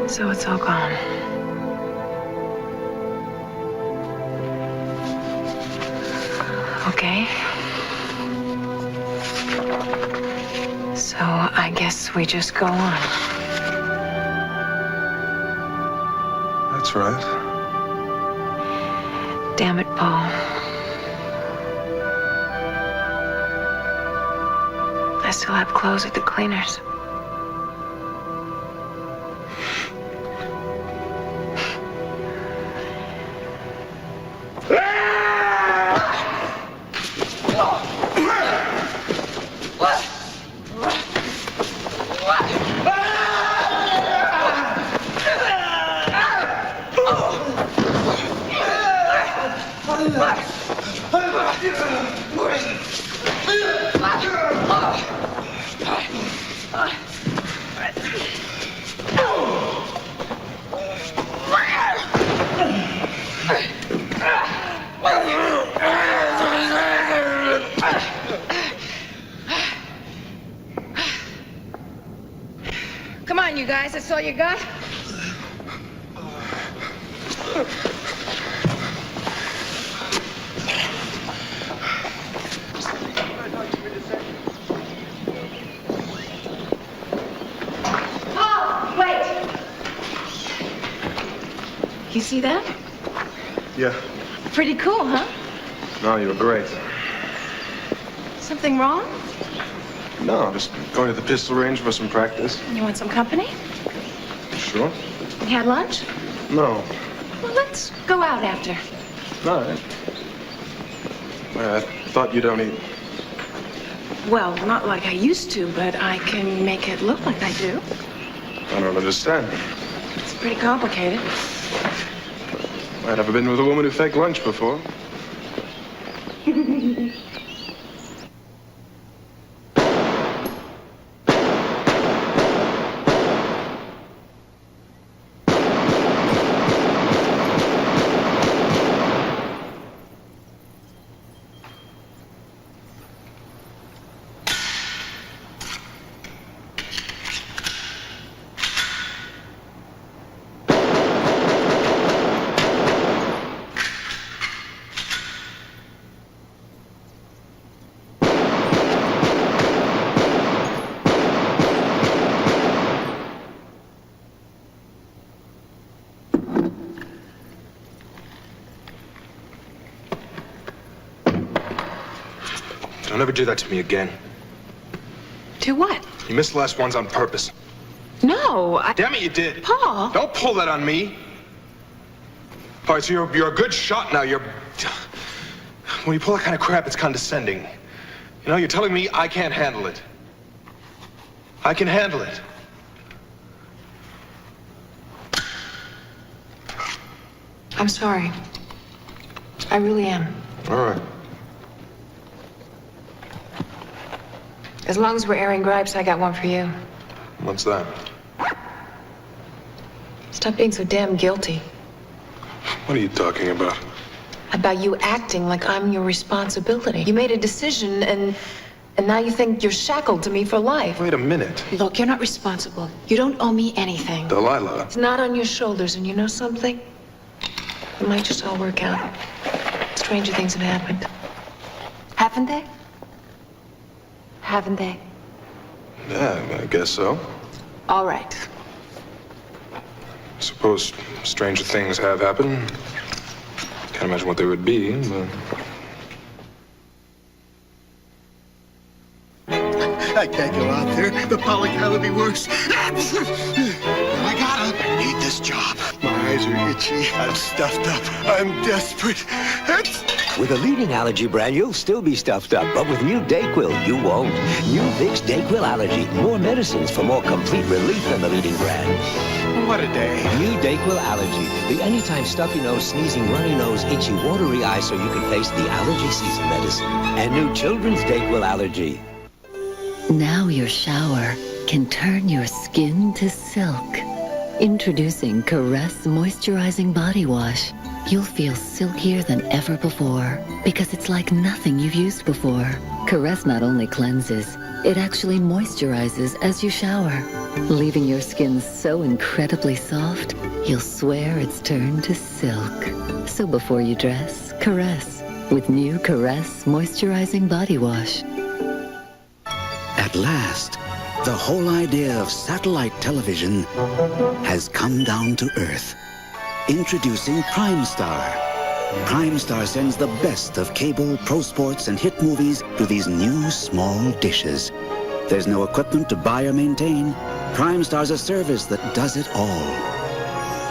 So it's all gone. Okay. So I guess we just go on. That's right. Damn it, Paul. I still have clothes at the cleaners. Come on, you guys. That's all you got? Paul, wait. You see that? Yeah. Pretty cool, huh? No, you were great. Something wrong? No, just going to the pistol range for some practice. You want some company? Sure. We had lunch? No. Well, let's go out after. All right. I thought you don't eat. Well, not like I used to, but I can make it look like I do. I don't understand. It's pretty complicated. I've never been with a woman who faked lunch before. Don't ever do that to me again. Do what? You missed the last ones on purpose. No, Damn it, you did. Paul! Don't pull that on me. All right, so you're a good shot now. When you pull that kind of crap, it's condescending. You know, you're telling me I can't handle it. I can handle it. I'm sorry. I really am. All right. As long as we're airing gripes, I got one for you. What's that? Stop being so damn guilty What are you talking about? about you acting like I'm your responsibility. You made a decision and now you think you're shackled to me for life. Wait a minute. Look, you're not responsible. You don't owe me anything. Delilah. It's not on your shoulders, and you know something? It might just all work out. Stranger things have happened. Haven't they? Haven't they? Yeah, I guess so. All right. Suppose stranger things have happened. Can't imagine what they would be, but... I can't go out there. The polygon would be worse. I gotta need this job. My eyes are itchy. I'm stuffed up. I'm desperate. With a leading allergy brand, you'll still be stuffed up, but with new DayQuil, you won't. New Vicks DayQuil Allergy. More medicines for more complete relief than the leading brand. What a day. New DayQuil Allergy. The anytime stuffy nose, sneezing, runny nose, itchy, watery eye so you can face the allergy season medicine. And new Children's DayQuil Allergy. Now your shower can turn your skin to silk. Introducing Caress Moisturizing Body Wash. You'll feel silkier than ever before because it's like nothing you've used before. Caress not only cleanses, it actually moisturizes as you shower, leaving your skin so incredibly soft, you'll swear it's turned to silk. So before you dress, caress with new Caress Moisturizing Body Wash. At last, the whole idea of satellite television has come down to Earth. Introducing Primestar. Primestar sends the best of cable, pro sports, and hit movies to these new small dishes. There's no equipment to buy or maintain. Primestar's a service that does it all.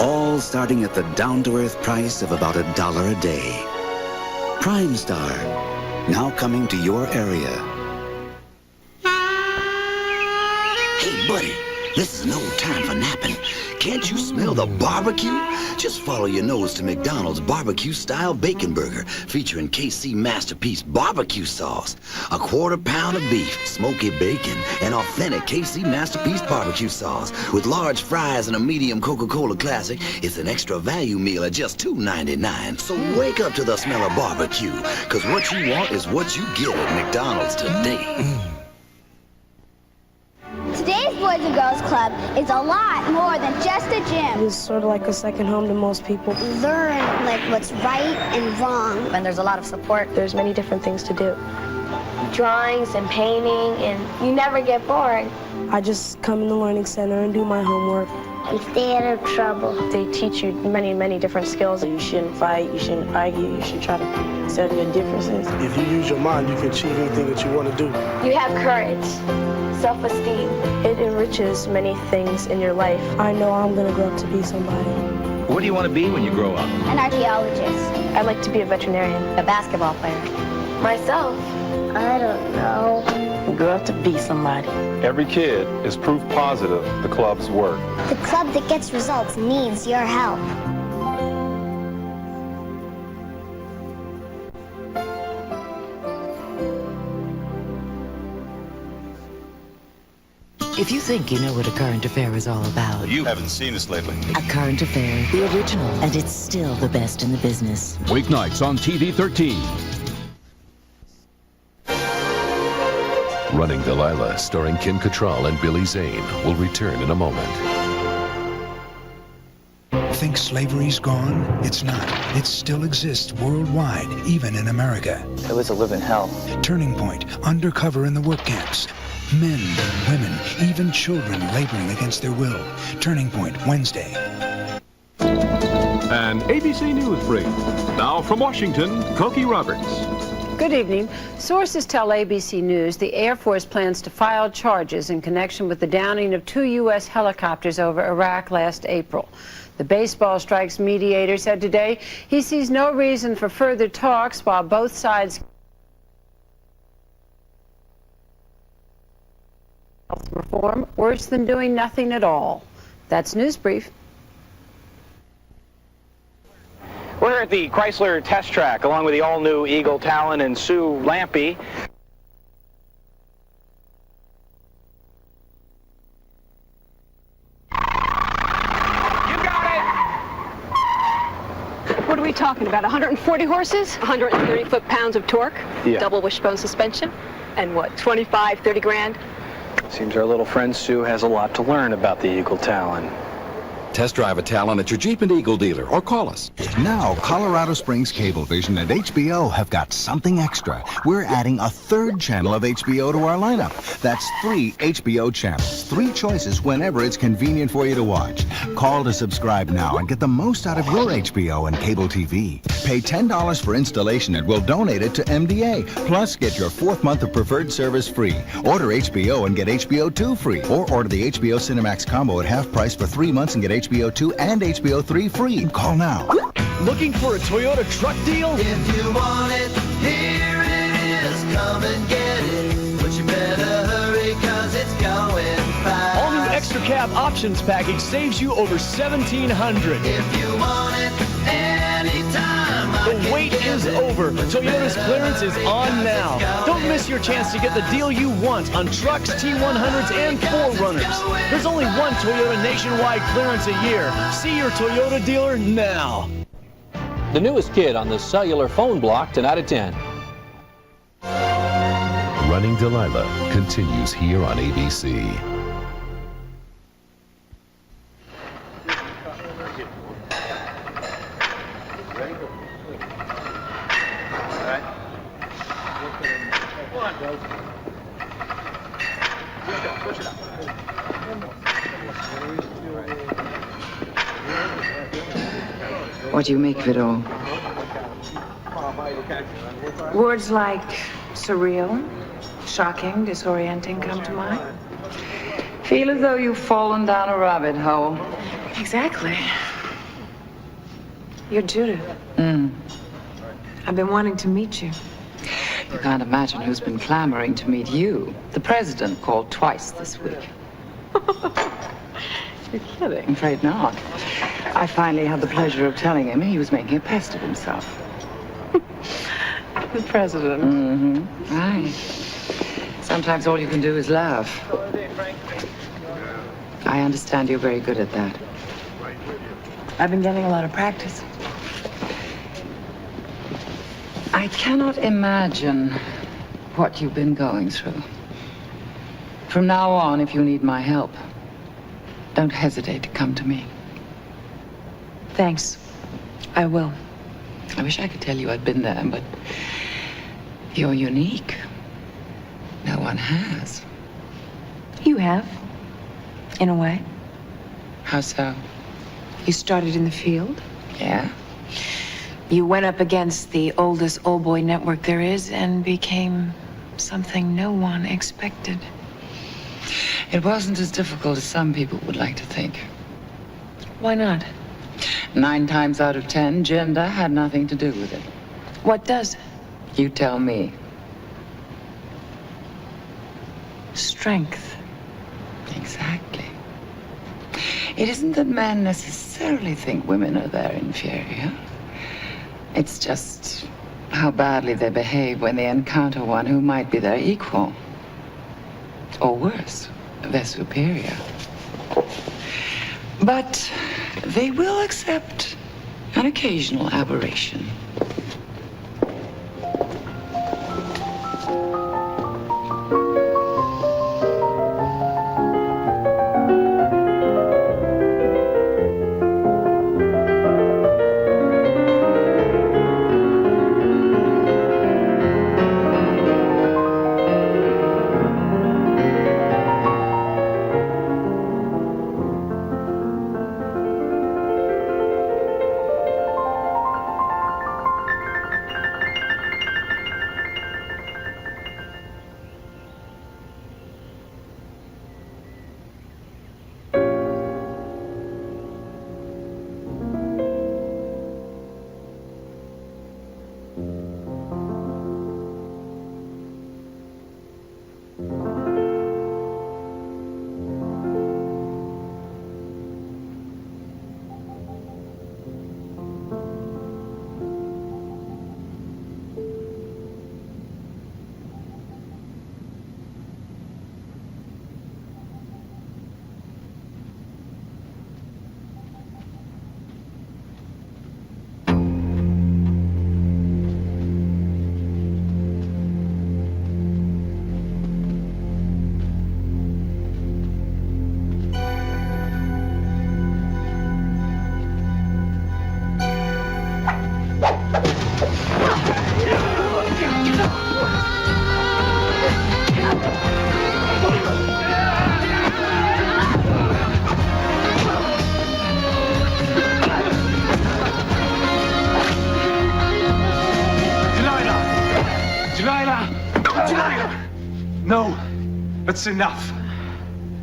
All starting at the down-to-earth price of about $1 a day. Primestar, now coming to your area. Hey, buddy, this is no time for napping. Can't you smell the barbecue? Just follow your nose to McDonald's barbecue-style bacon burger featuring KC Masterpiece barbecue sauce, a quarter pound of beef, smoky bacon, and authentic KC Masterpiece barbecue sauce. With large fries and a medium Coca-Cola Classic, it's an extra value meal at just $2.99. So wake up to the smell of barbecue, because what you want is what you get at McDonald's today. Today's Boys and Girls Club is a lot more than just a gym. It's sort of like a second home to most people. Learn like what's right and wrong. And there's a lot of support. There's many different things to do. Drawings and painting, and you never get bored. I just come in the Learning Center and do my homework. And stay out of trouble. They teach you many, many different skills. You shouldn't fight, you shouldn't argue, you should try to settle your differences. If you use your mind, you can achieve anything that you want to do. You have courage, self-esteem. It enriches many things in your life. I know I'm going to grow up to be somebody. What do you want to be when you grow up? An archaeologist. I'd like to be a veterinarian. A basketball player. Myself. I don't know. Grow up to be somebody. Every kid is proof positive the club's work. The club that gets results needs your help. If you think you know what A Current Affair is all about, You haven't seen us lately. A Current Affair, the original, and it's still the best in the business. Weeknights on TV 13. Running Delilah, starring Kim Cattrall and Billy Zane, will return in a moment. Think slavery's gone? It's not. It still exists worldwide, even in America. It was a living hell. Turning Point, undercover in the work camps. Men, women, even children laboring against their will. Turning Point, Wednesday. An ABC News brief. Now from Washington, Cokie Roberts. Good evening. Sources tell ABC News the Air Force plans to file charges in connection with the downing of 2 U.S. helicopters over Iraq last April. The baseball strike's mediator said today he sees no reason for further talks while both sides reform worse than doing nothing at all. That's Newsbrief. We're here at the Chrysler test track along with the all-new Eagle Talon and Sue Lampe. What are we talking about? 140 horses? 130 foot-pounds of torque? Yeah. Double wishbone suspension? And what, 25, 30 grand? Seems our little friend Sue has a lot to learn about the Eagle Talon. Test drive a Talon at your Jeep and Eagle dealer or call us. Now, Colorado Springs Cablevision and HBO have got something extra. We're adding a third channel of HBO to our lineup. That's 3 HBO channels, 3 choices whenever it's convenient for you to watch. Call to subscribe now and get the most out of your HBO and cable TV. Pay $10 for installation and we'll donate it to MDA. Plus, get your 4th month of preferred service free. Order HBO and get HBO 2 free. Or order the HBO Cinemax combo at half price for 3 months and get HBO 2 and HBO 3 free. Call now. Looking for a Toyota truck deal? If you want it, here it is. Come and get it. But you better hurry, cause it's going fast. All new Extra Cab Options package saves you over $1,700. If you want it, anytime. The wait is over. Toyota's clearance is on now. Don't miss your chance to get the deal you want on trucks, T100s, and 4Runners. There's only one Toyota nationwide clearance a year. See your Toyota dealer now. The newest kid on the cellular phone block, 10 out of 10. Running Delilah continues here on ABC. What do you make of it all? Words like surreal, shocking, disorienting come to mind. Feel as though you've fallen down a rabbit hole. Exactly. You're Judith. Mm. I've been wanting to meet you. You can't imagine who's been clamoring to meet you. The president called twice this week. You're kidding. I'm afraid not. I finally had the pleasure of telling him he was making a pest of himself. The president. Mm-hmm. Right. Sometimes all you can do is laugh. I understand you're very good at that. I've been getting a lot of practice. I cannot imagine what you've been going through. From now on, if you need my help, don't hesitate to come to me. Thanks. I will. I wish I could tell you I'd been there, but you're unique. No one has. You have. In a way. How so? You started in the field. Yeah. You went up against the oldest old boy network there is and became something no one expected. It wasn't as difficult as some people would like to think. Why not? 9 times out of 10, gender had nothing to do with it. What does? You tell me. Strength. Exactly. It isn't that men necessarily think women are their inferior. It's just how badly they behave when they encounter one who might be their equal. Or worse, their superior. But they will accept an occasional aberration. No, that's enough.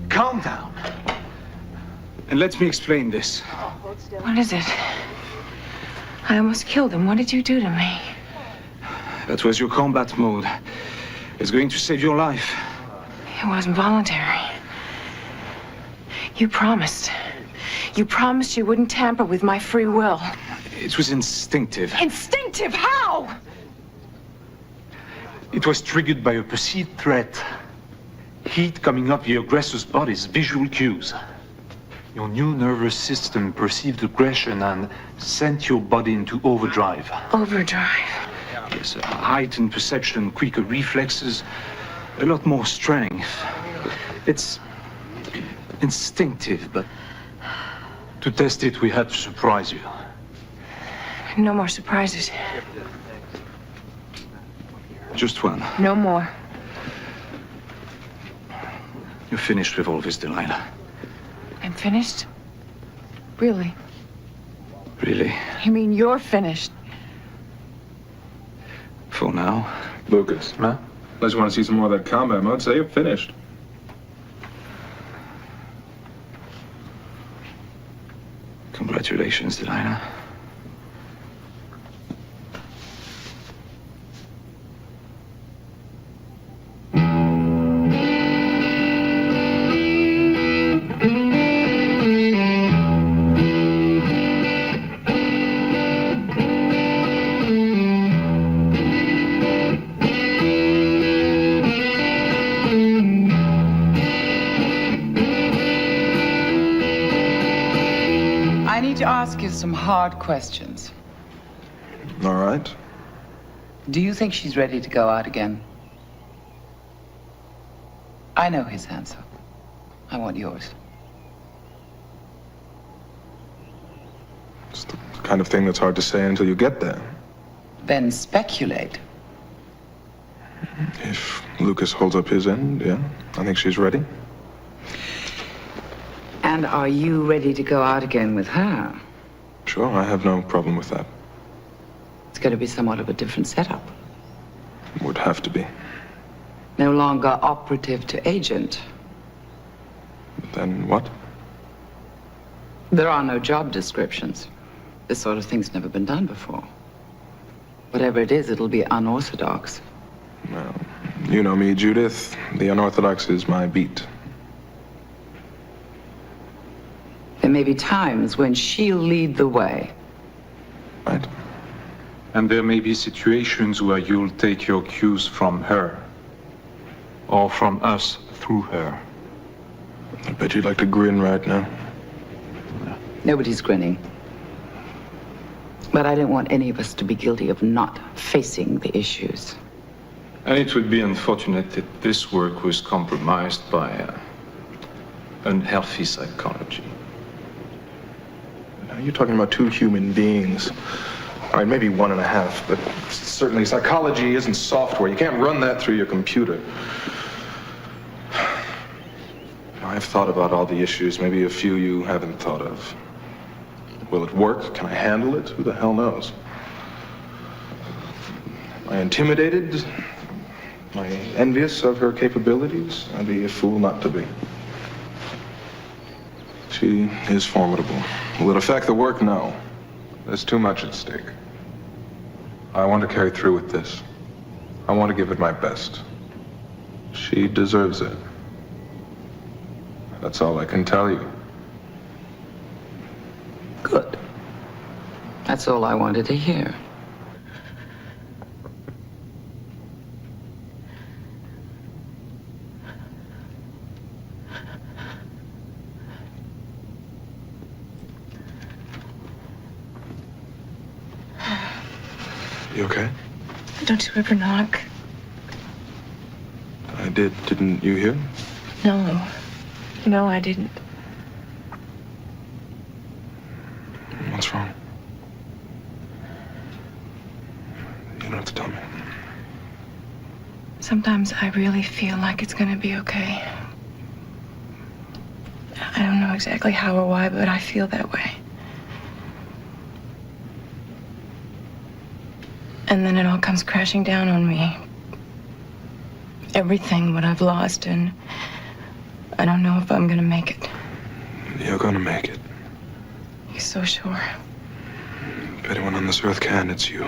Calm down. And let me explain this. What is it? I almost killed him. What did you do to me? That was your combat mode. It's going to save your life. It wasn't voluntary. You promised. You promised you wouldn't tamper with my free will. It was instinctive. Instinctive? How? It was triggered by a perceived threat. Heat coming up the aggressor's body's visual cues. Your new nervous system perceived aggression and sent your body into overdrive. Overdrive? Yes, a heightened perception, quicker reflexes, a lot more strength. It's instinctive, but to test it, we had to surprise you. No more surprises. Just one. No more. You're finished with all this, Delilah. I'm finished? Really? Really? You mean you're finished? For now. Lucas, huh? Unless you want to see some more of that combat mode, say you're finished. Congratulations, Delilah. I need to ask you some hard questions. All right. Do you think she's ready to go out again? I know his answer. I want yours. It's the kind of thing that's hard to say until you get there. Then speculate. If Lucas holds up his end, yeah, I think she's ready. And are you ready to go out again with her? Sure, I have no problem with that. It's going to be somewhat of a different setup. Would have to be. No longer operative to agent. Then what? There are no job descriptions. This sort of thing's never been done before. Whatever it is, it'll be unorthodox. Well, you know me, Judith. The unorthodox is my beat. There may be times when she'll lead the way. Right. And there may be situations where you'll take your cues from her. Or from us through her. I bet you'd like to grin right now. Nobody's grinning. But I don't want any of us to be guilty of not facing the issues. And it would be unfortunate that this work was compromised by unhealthy psychology. Now, you're talking about two human beings. All right, maybe 1.5, but certainly psychology isn't software. You can't run that through your computer. I've thought about all the issues, maybe a few you haven't thought of. Will it work? Can I handle it? Who the hell knows? Am I intimidated? Am I envious of her capabilities? I'd be a fool not to be. She is formidable. Will it affect the work? No. There's too much at stake. I want to carry through with this. I want to give it my best. She deserves it. That's all I can tell you. Good. That's all I wanted to hear. You okay? Don't you ever knock? I did. Didn't you hear? No. No, I didn't. What's wrong? You don't have to tell me. Sometimes I really feel like it's gonna be okay. I don't know exactly how or why, but I feel that way. And then it all comes crashing down on me. everything what I've lost, and I don't know if I'm gonna make it. You're gonna make it. You're so sure? If anyone on this earth can, it's you.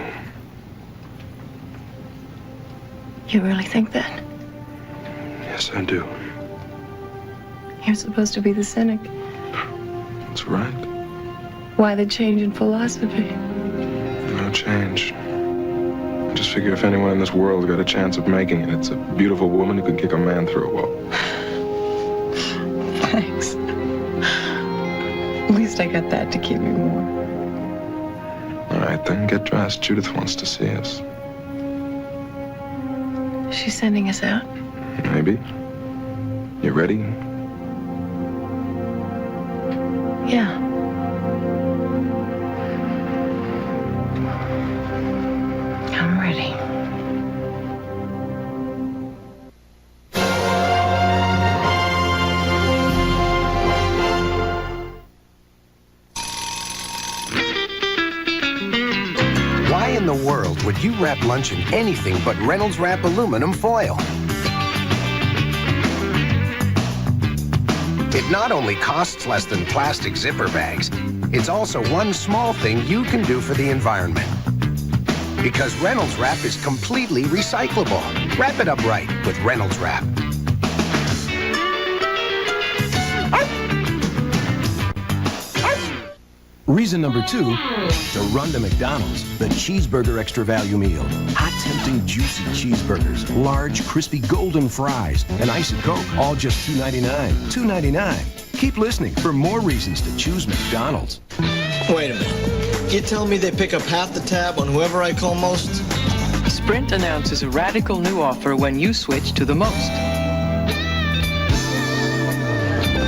You really think that? Yes, I do. You're supposed to be the cynic. That's right. Why the change in philosophy? No change. I just figure if anyone in this world's got a chance of making it, it's a beautiful woman who can kick a man through a wall. Thanks. At least I got that to keep me warm. All right, then get dressed. Judith wants to see us. She's sending us out? Maybe. You ready? Yeah. I'm ready. Why in the world would you wrap lunch in anything but Reynolds Wrap aluminum foil? It not only costs less than plastic zipper bags, it's also one small thing you can do for the environment. Because Reynolds Wrap is completely recyclable. Wrap it up right with Reynolds Wrap. Reason number 2, to run to McDonald's, the Cheeseburger Extra Value Meal. Hot, tempting, juicy cheeseburgers, large, crispy, golden fries, and icy Coke, all just $2.99. $2.99. Keep listening for more reasons to choose McDonald's. Wait a minute. You telling me they pick up half the tab on whoever I call most? Sprint announces a radical new offer when you switch to the most.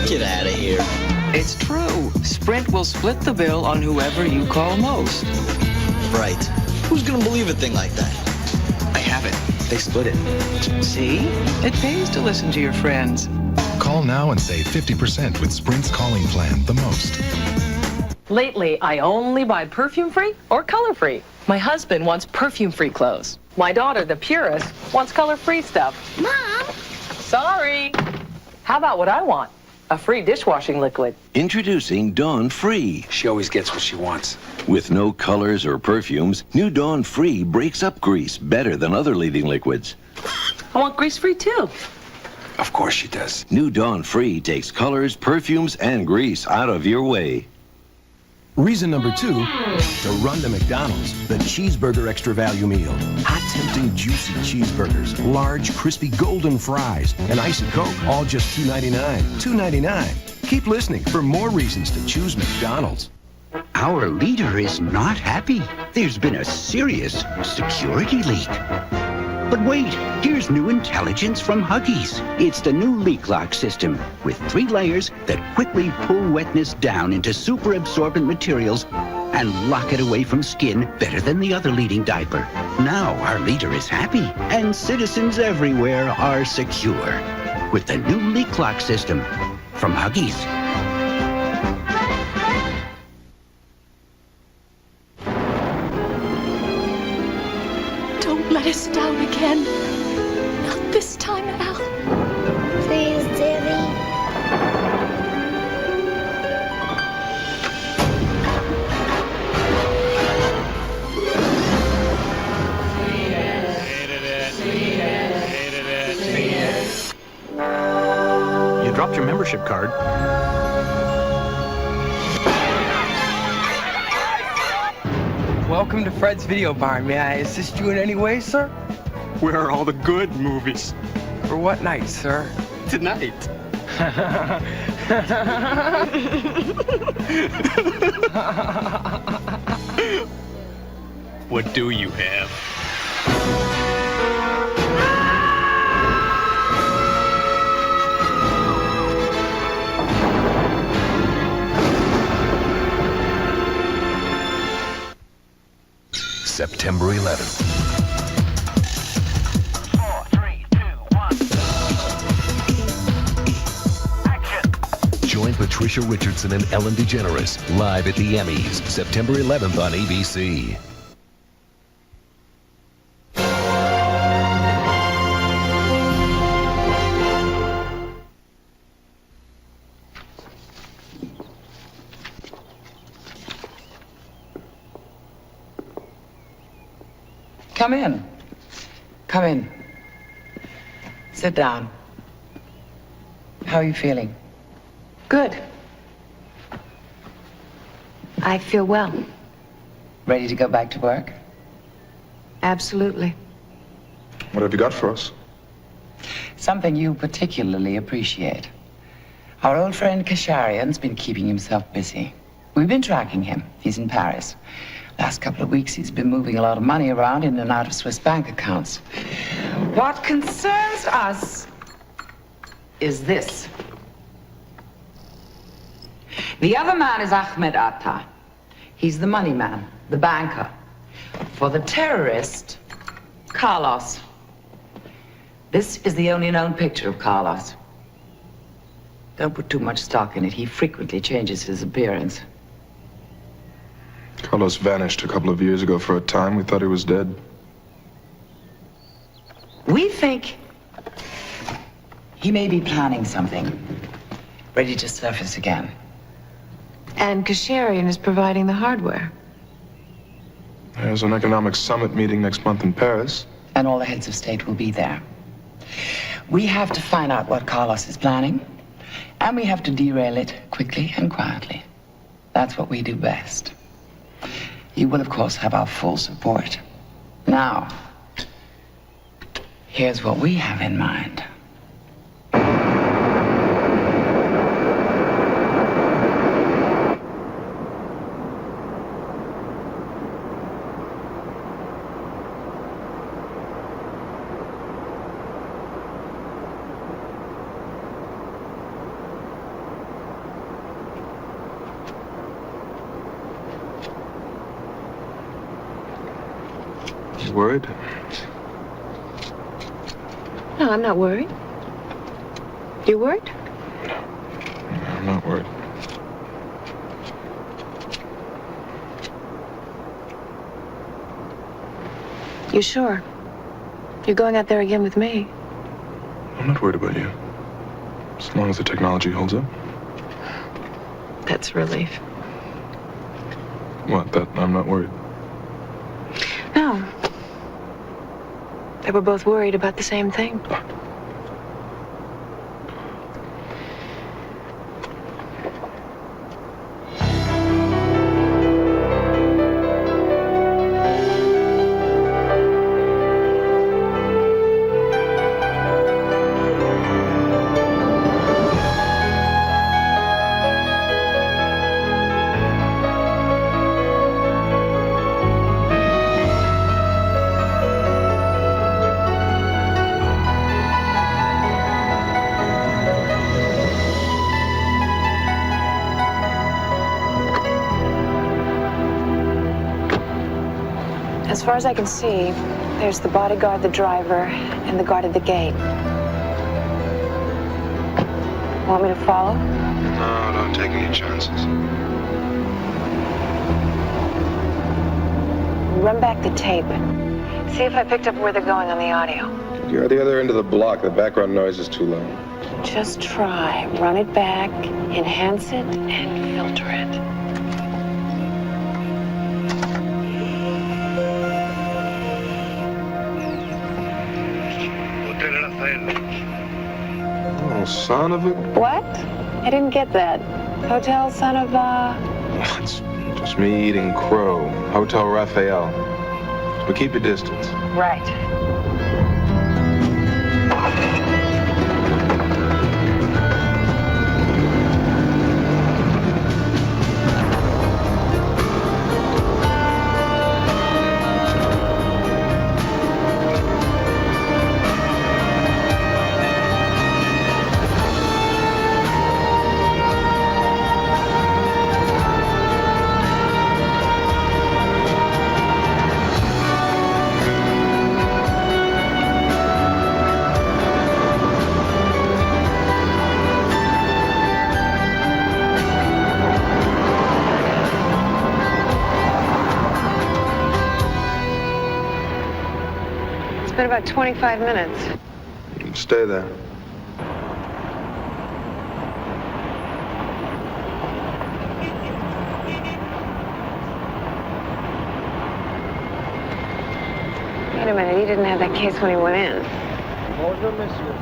Get out of here. It's true. Sprint will split the bill on whoever you call most. Right. Who's gonna believe a thing like that? I have it. They split it. See? It pays to listen to your friends. Call now and save 50% with Sprint's calling plan, the most. Lately, I only buy perfume-free or color-free. My husband wants perfume-free clothes. My daughter, the purist, wants color-free stuff. Mom! Sorry. How about what I want? A free dishwashing liquid. Introducing Dawn Free. She always gets what she wants. With no colors or perfumes, new Dawn Free breaks up grease better than other leading liquids. I want grease-free too. Of course she does. New Dawn Free takes colors, perfumes, and grease out of your way. Reason number 2, to run to McDonald's, the Cheeseburger Extra Value Meal. Hot, tempting, juicy cheeseburgers, large, crispy, golden fries, and icy Coke, all just $2.99. $2.99. Keep listening for more reasons to choose McDonald's. Our leader is not happy. There's been a serious security leak. But wait, here's new intelligence from Huggies. It's the new leak lock system with 3 layers that quickly pull wetness down into super absorbent materials and lock it away from skin better than the other leading diaper. Now our leader is happy and citizens everywhere are secure with the new leak lock system from Huggies. Don't let us down again. Not this time, Al. Please, Daddy. You dropped your membership card. Welcome to Fred's Video Barn. May I assist you in any way, sir? Where are all the good movies? For what night, sir? Tonight. What do you have? September 11th. 4, 3, 2, 1. Action! Join Patricia Richardson and Ellen DeGeneres live at the Emmys, September 11th on ABC. Come in. Come in. Sit down. How are you feeling? Good. I feel well. Ready to go back to work? Absolutely. What have you got for us? Something you particularly appreciate. Our old friend Kasharian's been keeping himself busy. We've been tracking him. He's in Paris. Last couple of weeks, he's been moving a lot of money around in and out of Swiss bank accounts. What concerns us is this. The other man is Ahmed Atta. He's the money man, the banker. For the terrorist, Carlos. This is the only known picture of Carlos. Don't put too much stock in it. He frequently changes his appearance. Carlos vanished a couple of years ago for a time. We thought he was dead. We think he may be planning something, ready to surface again. And Kasharian is providing the hardware. There's an economic summit meeting next month in Paris. And all the heads of state will be there. We have to find out what Carlos is planning, and we have to derail it quickly and quietly. That's what we do best. You will, of course, have our full support. Now, here's what we have in mind. You worried? No, I'm not worried. You worried? I'm not worried. You sure? You're going out there again with me? I'm not worried about you. As long as the technology holds up. That's a relief. What, that I'm not worried? No. They were both worried about the same thing. As far as I can see, there's the bodyguard, the driver, and the guard at the gate. Want me to follow? No, don't take any chances. Run back the tape. See if I picked up where they're going on the audio. You're at the other end of the block. The background noise is too loud. Just try. Run it back, enhance it, and filter it. Oh, son of a... What? I didn't get that. Hotel son of It's just me eating crow. Hotel Raphael. But keep your distance. Right. It's been about 25 minutes. Stay there. Wait a minute, he didn't have that case when he went in. Bonjour, monsieur.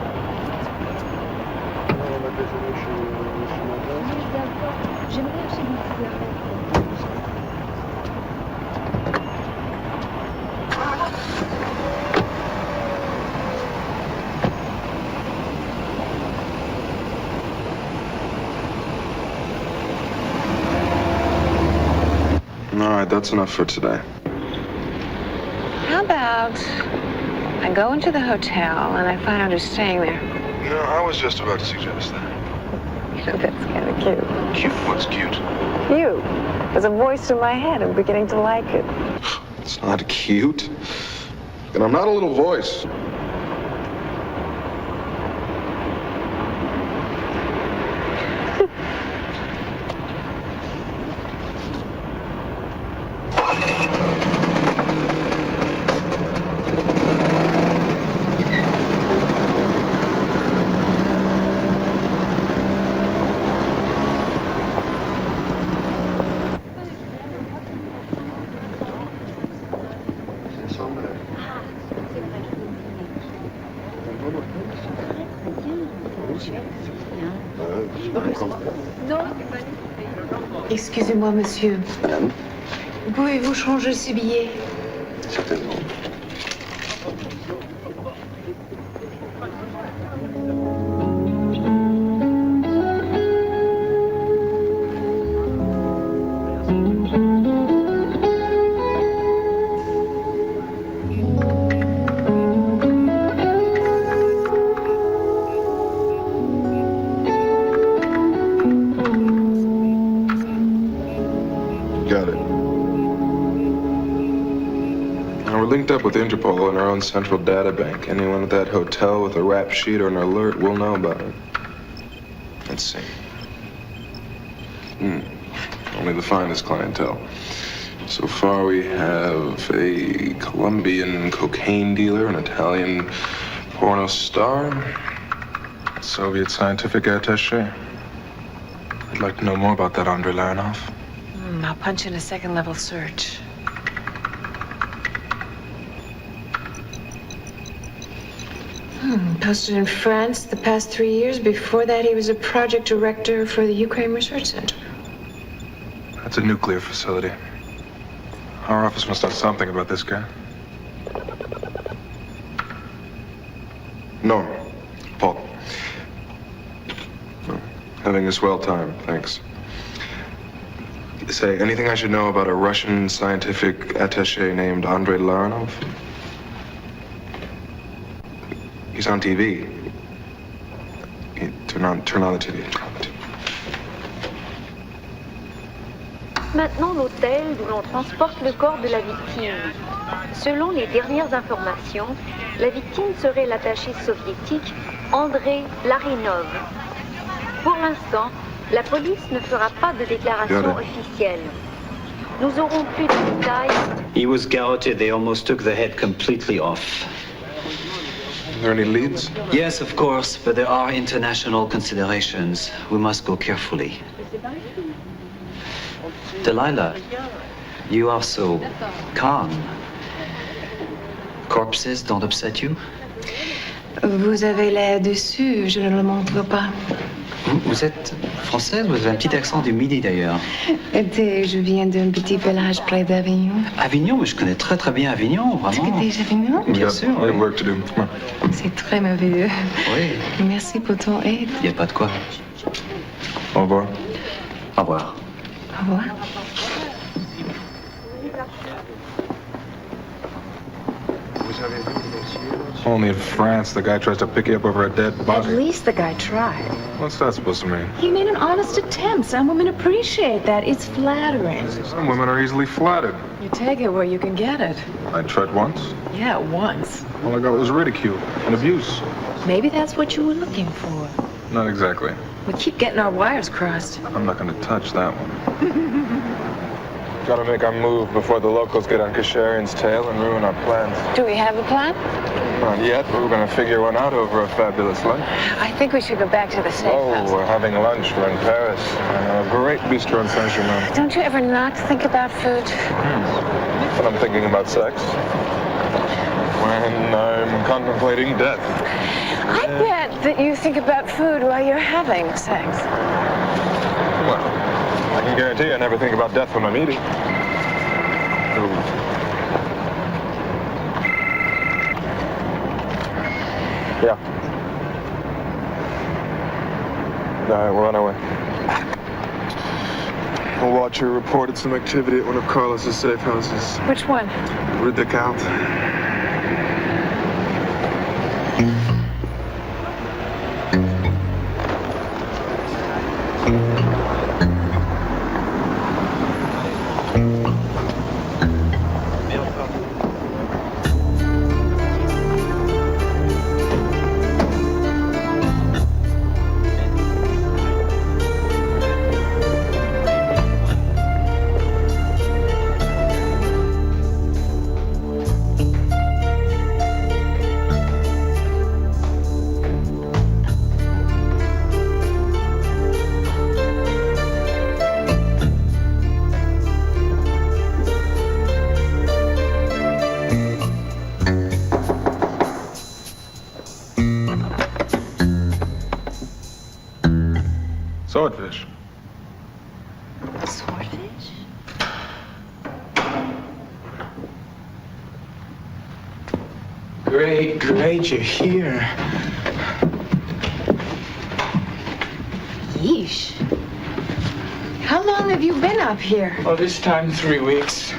All right, that's enough for today. How about I go into the hotel and I find out who's staying there? You know, I was just about to suggest that. You know, that's kind of cute. Cute? What's cute? You. There's a voice in my head. I'm beginning to like it. It's not cute. And I'm not a little voice. Excusez-moi, monsieur. Madame? Pouvez-vous changer ces billets? Certainement. Got it. Now, we're linked up with Interpol in our own central data bank. Anyone at that hotel with a rap sheet or an alert will know about it. Let's see. Only the finest clientele. So far, we have a Colombian cocaine dealer, an Italian porno star, a Soviet scientific attaché. I'd like to know more about that Andrei Larinov. I'll punch in a second-level search. Posted in France the past 3 years. Before that, he was a project director for the Ukraine Research Center. That's a nuclear facility. Our office must know something about this guy. No, Paul. No. Having a swell time, thanks. Say, anything I should know about a Russian scientific attaché named Andrei Larinov? He's on TV. Turn on the TV. Maintenant l'hôtel d'où l'on transporte le corps de la victime. Selon les dernières informations, la victime serait l'attaché soviétique Andrei Larinov. Pour l'instant, la police ne fera pas de déclaration officielle. Nous aurons plus de détails. He was garroted. They almost took the head completely off. Are there any leads? Yes, of course, but there are international considerations. We must go carefully. Delilah, you are so calm. Corpses don't upset you? Vous avez l'air déçu, je ne le montre pas. Vous êtes française? Vous avez un petit accent du Midi d'ailleurs. Je viens d'un petit village près d'Avignon. Avignon, mais je connais très très bien Avignon, Tu vraiment. connais Avignon? Bien sûr. We have work to do. Come on. C'est très merveilleux. Oui. Merci pour ton aide. Il n'y a pas de quoi. Au revoir. Au revoir. Au revoir. Only in France the guy tries to pick you up over a dead At body. least the guy tried. What's that supposed to mean? He made an honest attempt. Some women appreciate that. It's flattering. Some women are easily flattered. You take it where you can get it. I tried once. Yeah, once. All I got was ridicule and abuse. Maybe that's what you were looking for. Not exactly. We keep getting our wires crossed. I'm not going to touch that one. Gotta make our move before the locals get on Kasharian's tail and ruin our plans. Do we have a plan? Not yet, but we're gonna figure one out over a fabulous lunch. I think we should go back to the safe house. Oh, we're having lunch. We're in Paris. A great bistro in Saint-Germain. Don't you ever not think about food? But I'm thinking about sex. When I'm contemplating death. I bet that you think about food while you're having sex. Well, I can guarantee I never think about death when I'm eating. Yeah. All right, we're on our way. A watcher reported some activity at one of Carlos's safe houses. Which one? Ridicout. Swordfish. Swordfish? Great, you're here. Yeesh. How long have you been up here? Well, this time 3 weeks.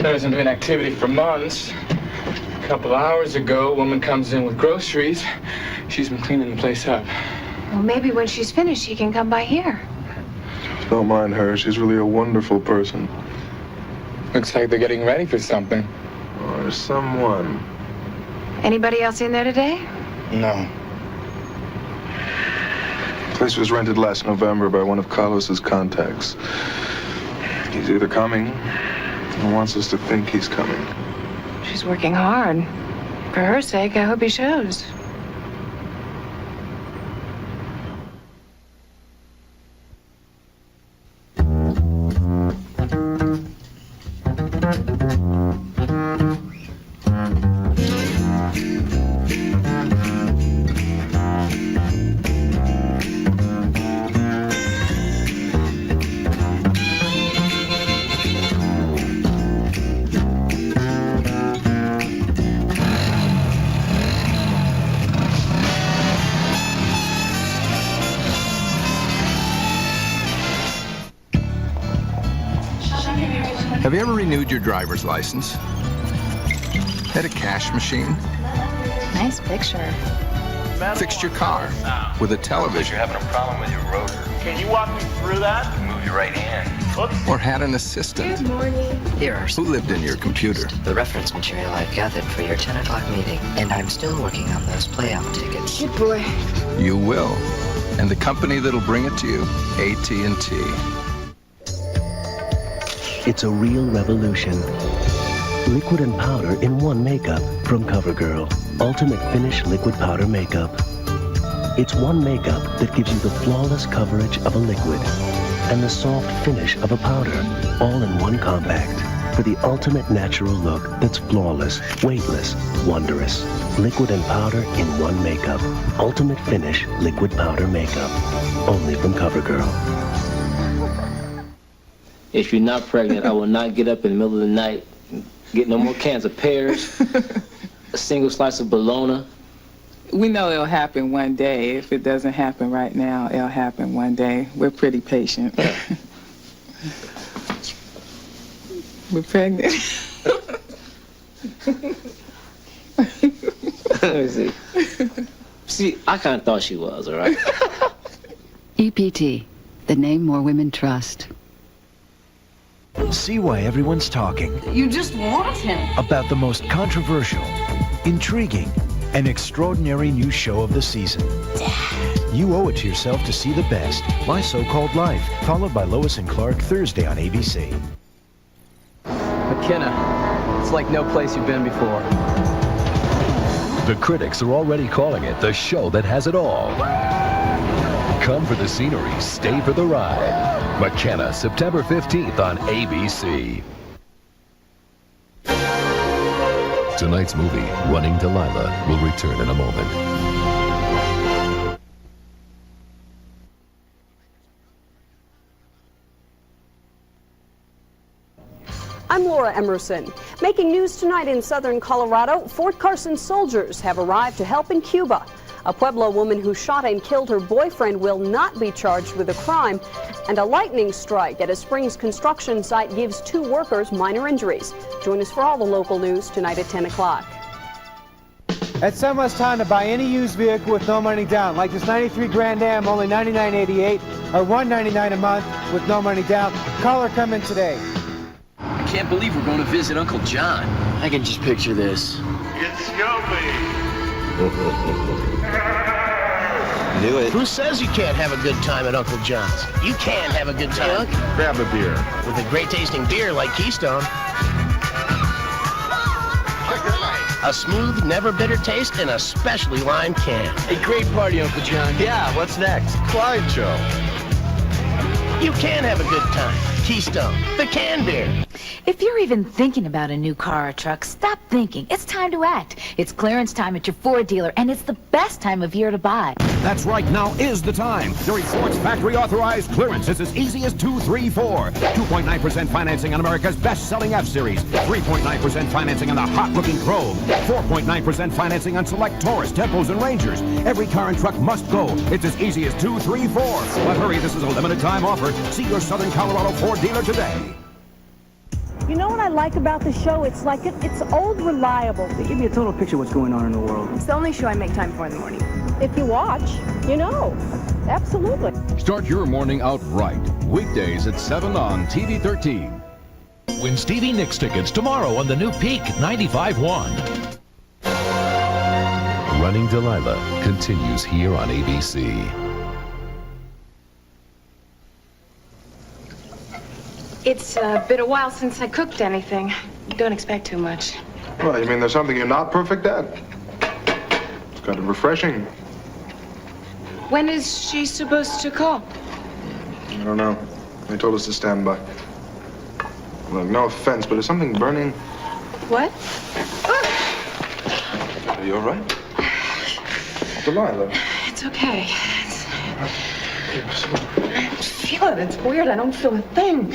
There hasn't been activity for months. A couple hours ago, a woman comes in with groceries. She's been cleaning the place up. Well, maybe when she's finished, she can come by here. Don't mind her. She's really a wonderful person. Looks like they're getting ready for something. Or someone. Anybody else in there today? No. The place was rented last November by one of Carlos's contacts. He's either coming or wants us to think he's coming. She's working hard. For her sake, I hope he shows. Have you ever renewed your driver's license? Had a cash machine? Nice picture. Fixed your car with a television? You're having a problem with your rotor. Can you walk me through that? Move your right hand. Or had an assistant? Good morning. Here are Who lived in your computer? the reference material I've gathered for your 10 o'clock meeting, and I'm still working on those playout tickets. Good boy. You will. And the company that'll bring it to you? AT&T. It's a real revolution. Liquid and powder in one makeup from CoverGirl. Ultimate Finish Liquid Powder Makeup. It's one makeup that gives you the flawless coverage of a liquid and the soft finish of a powder, all in one compact. For the ultimate natural look that's flawless, weightless, wondrous. Liquid and powder in one makeup. Ultimate Finish Liquid Powder Makeup. Only from CoverGirl. If you're not pregnant, I will not get up in the middle of the night, get no more cans of pears, a single slice of bologna. We know it'll happen one day. If it doesn't happen right now, it'll happen one day. We're pretty patient. We're pregnant. Let me see. See, I kind of thought she was, all right? EPT, the name more women trust. See why everyone's talking You just want him. about the most controversial, intriguing, and extraordinary new show of the season. You owe it to yourself to see the best, My So-Called Life, followed by Lois and Clark Thursday on ABC. McKenna, it's like no place you've been before. The critics are already calling it the show that has it all. Come for the scenery, stay for the ride. McKenna, September 15th on ABC. Tonight's movie, Running Delilah, will return in a moment. I'm Laura Emerson. Making news tonight in southern Colorado, Fort Carson soldiers have arrived to help in Cuba. A Pueblo woman who shot and killed her boyfriend will not be charged with a crime. And a lightning strike at a Springs construction site gives 2 workers minor injuries. Join us for all the local news tonight at 10 o'clock. It's so much time to buy any used vehicle with no money down, like this 93 Grand Am, only $99.88, or $199 a month with no money down. Call or come in today. I can't believe we're going to visit Uncle John. I can just picture this. It's yummy. Knew it. Who says you can't have a good time at Uncle John's? You can have a good time. Grab a beer. With a great tasting beer like Keystone. A smooth, never bitter taste in a specially lime can. A great party, Uncle John. Yeah, what's next? Clyde Show. You can have a good time. Keystone, the can beer. If you're even thinking about a new car or truck, stop thinking. It's time to act. It's clearance time at your Ford dealer, and it's the best time of year to buy. That's right, now is the time. During Ford's factory-authorized clearance is as easy as 234. 2.9% financing on America's best-selling F-Series. 3.9% financing on the hot-looking Probe. 4.9% financing on select Taurus, Tempos, and Rangers. Every car and truck must go. It's as easy as 234. But hurry, this is a limited-time offer. See your Southern Colorado Ford dealer today. You know what I like about the show? It's like it's old reliable. They give me a total picture of what's going on in the world. It's the only show I make time for in the morning. If you watch, you know. Absolutely. Start your morning out right. Weekdays at 7 on TV 13. Win Stevie Nicks tickets tomorrow on the new Peak 95.1. Running Delilah continues here on ABC. It's been a while since I cooked anything. Don't expect too much. Well, you mean there's something you're not perfect at? It's kind of refreshing. When is she supposed to call? I don't know. They told us to stand by. Look, no offense, but is something burning? What? Are you all right? Delilah. It's okay. I don't feel it. It's weird. I don't feel a thing.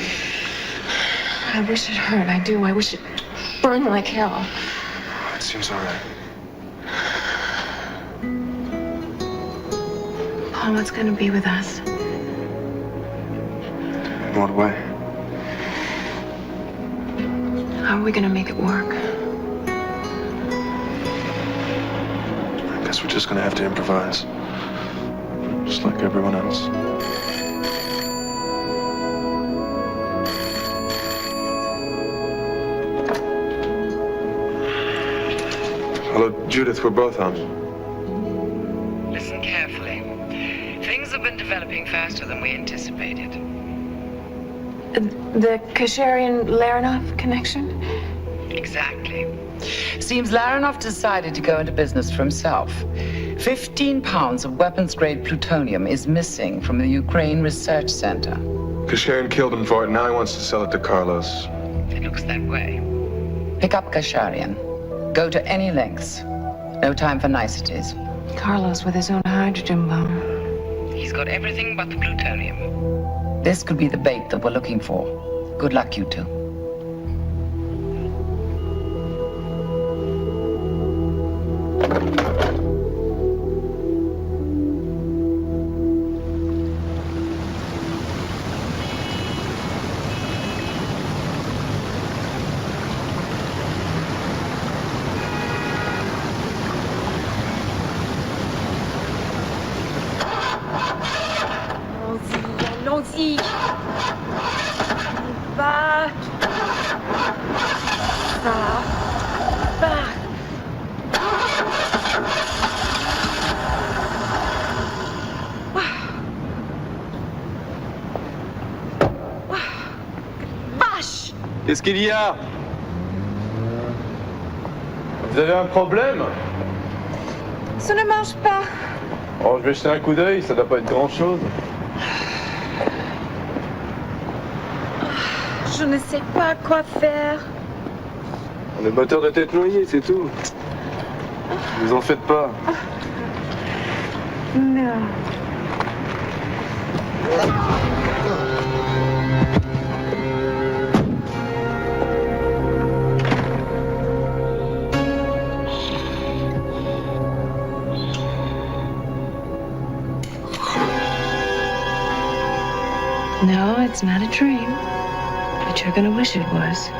I wish it hurt. I do. I wish it burned like hell. It seems all right. Paul, what's going to be with us? In what way? How are we going to make it work? I guess we're just going to have to improvise. Just like everyone else. Hello, Judith, we're both on. Listen carefully. Things have been developing faster than we anticipated. The Kasharian-Laranov connection? Exactly. Seems Laranov decided to go into business for himself. 15 pounds of weapons-grade plutonium is missing from the Ukraine Research Center. Kasharian killed him for it. Now he wants to sell it to Carlos. It looks that way. Pick up Kasharian. Go to any lengths. No time for niceties. Carlos with his own hydrogen bomb. He's got everything but the plutonium. This could be the bait that we're looking for. Good luck, you two. Allons-y. Va. Va. Va. Vache! Qu'est-ce qu'il y a? Vous avez un problème? Ça ne marche pas. Oh, je vais jeter un coup d'œil, ça doit pas être grand-chose. Je ne sais pas quoi faire. Le moteur doit être noyé, c'est tout. Ne vous en faites pas. No. No, it's not a dream. But you're gonna wish it was.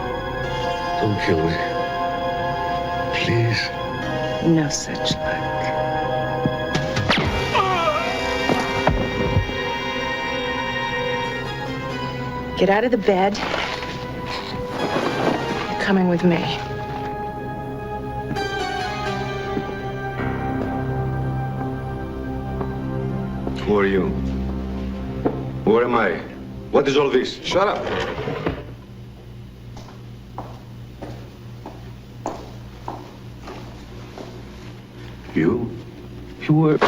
Don't kill me. Please. No such luck. Get out of the bed. You're coming with me. Who are you? Where am I? What is all this? Shut up. You? You were...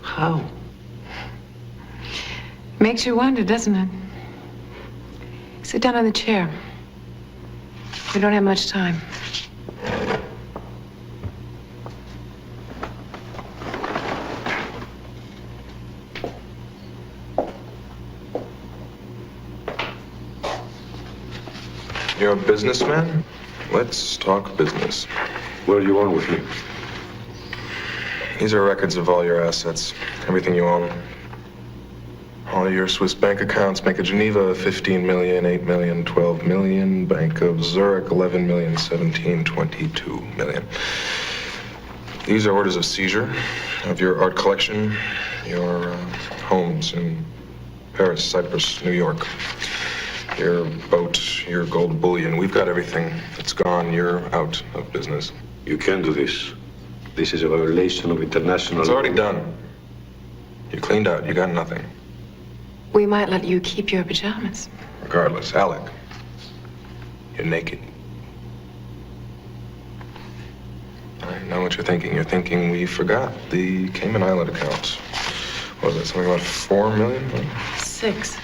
How? Makes you wonder, doesn't it? Sit down on the chair. We don't have much time. You're a businessman? Let's talk business. What do you want with me? These are records of all your assets, everything you own. All your Swiss bank accounts, Bank of Geneva, 15 million, 8 million, 12 million. Bank of Zurich, 11 million, 17, 22 million. These are orders of seizure of your art collection, your homes in Paris, Cyprus, New York. Your boat, your gold bullion. We've got everything. It's gone. You're out of business. You can't do this. This is a violation of international... It's already done. You cleaned out. You got nothing. We might let you keep your pajamas. Regardless, Alec, you're naked. I know what you're thinking. You're thinking we forgot the Cayman Island accounts. What was it, something about 4 million? 6.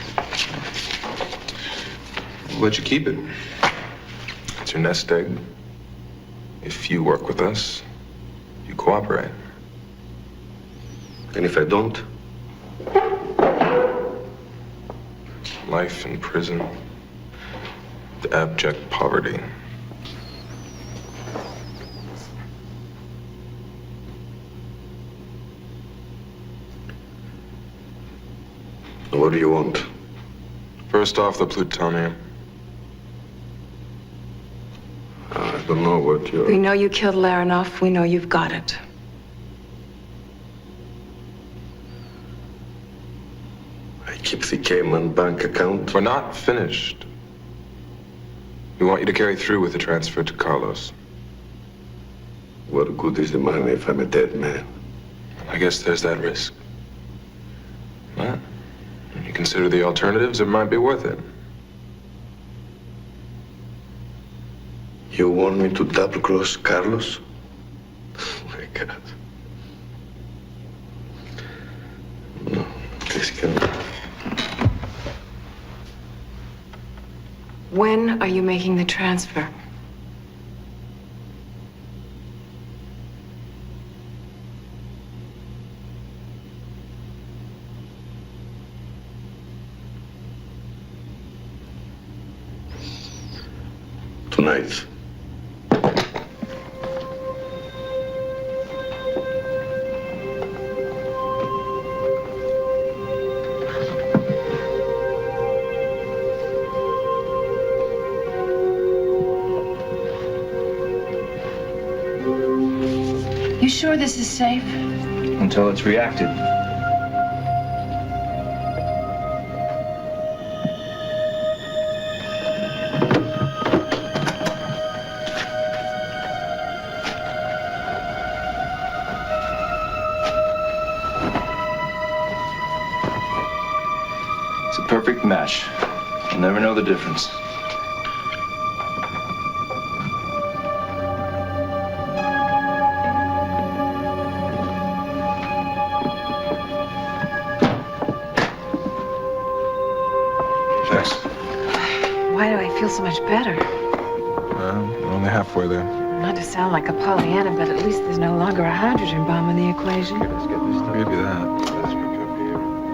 We'll let you keep it. It's your nest egg. If you work with us, you cooperate. And if I don't? Life in prison. The abject poverty. What do you want? First off, the plutonium. I don't know what you're... We know you killed Larinoff. We know you've got it. I keep the Cayman bank account. We're not finished. We want you to carry through with the transfer to Carlos. What good is the money if I'm a dead man? I guess there's that risk. Well, when you consider the alternatives, it might be worth it. You want me to double-cross Carlos? Oh, my God. No, this can't... When are you making the transfer? Tonight. You sure this is safe? Until it's reacted. It's a perfect match. You'll never know the difference. Why do I feel so much better? only halfway there. Not to sound like a Pollyanna, but at least there's no longer a hydrogen bomb in the equation. Maybe that.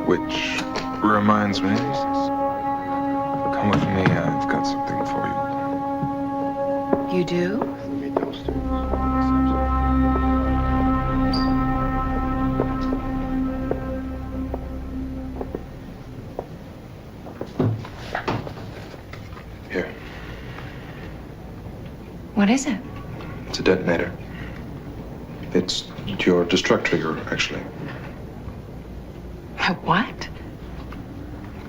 Which reminds me. Come with me, I've got something for you. You do? Here. What is it? It's a detonator. It's your destruct trigger, actually. A what?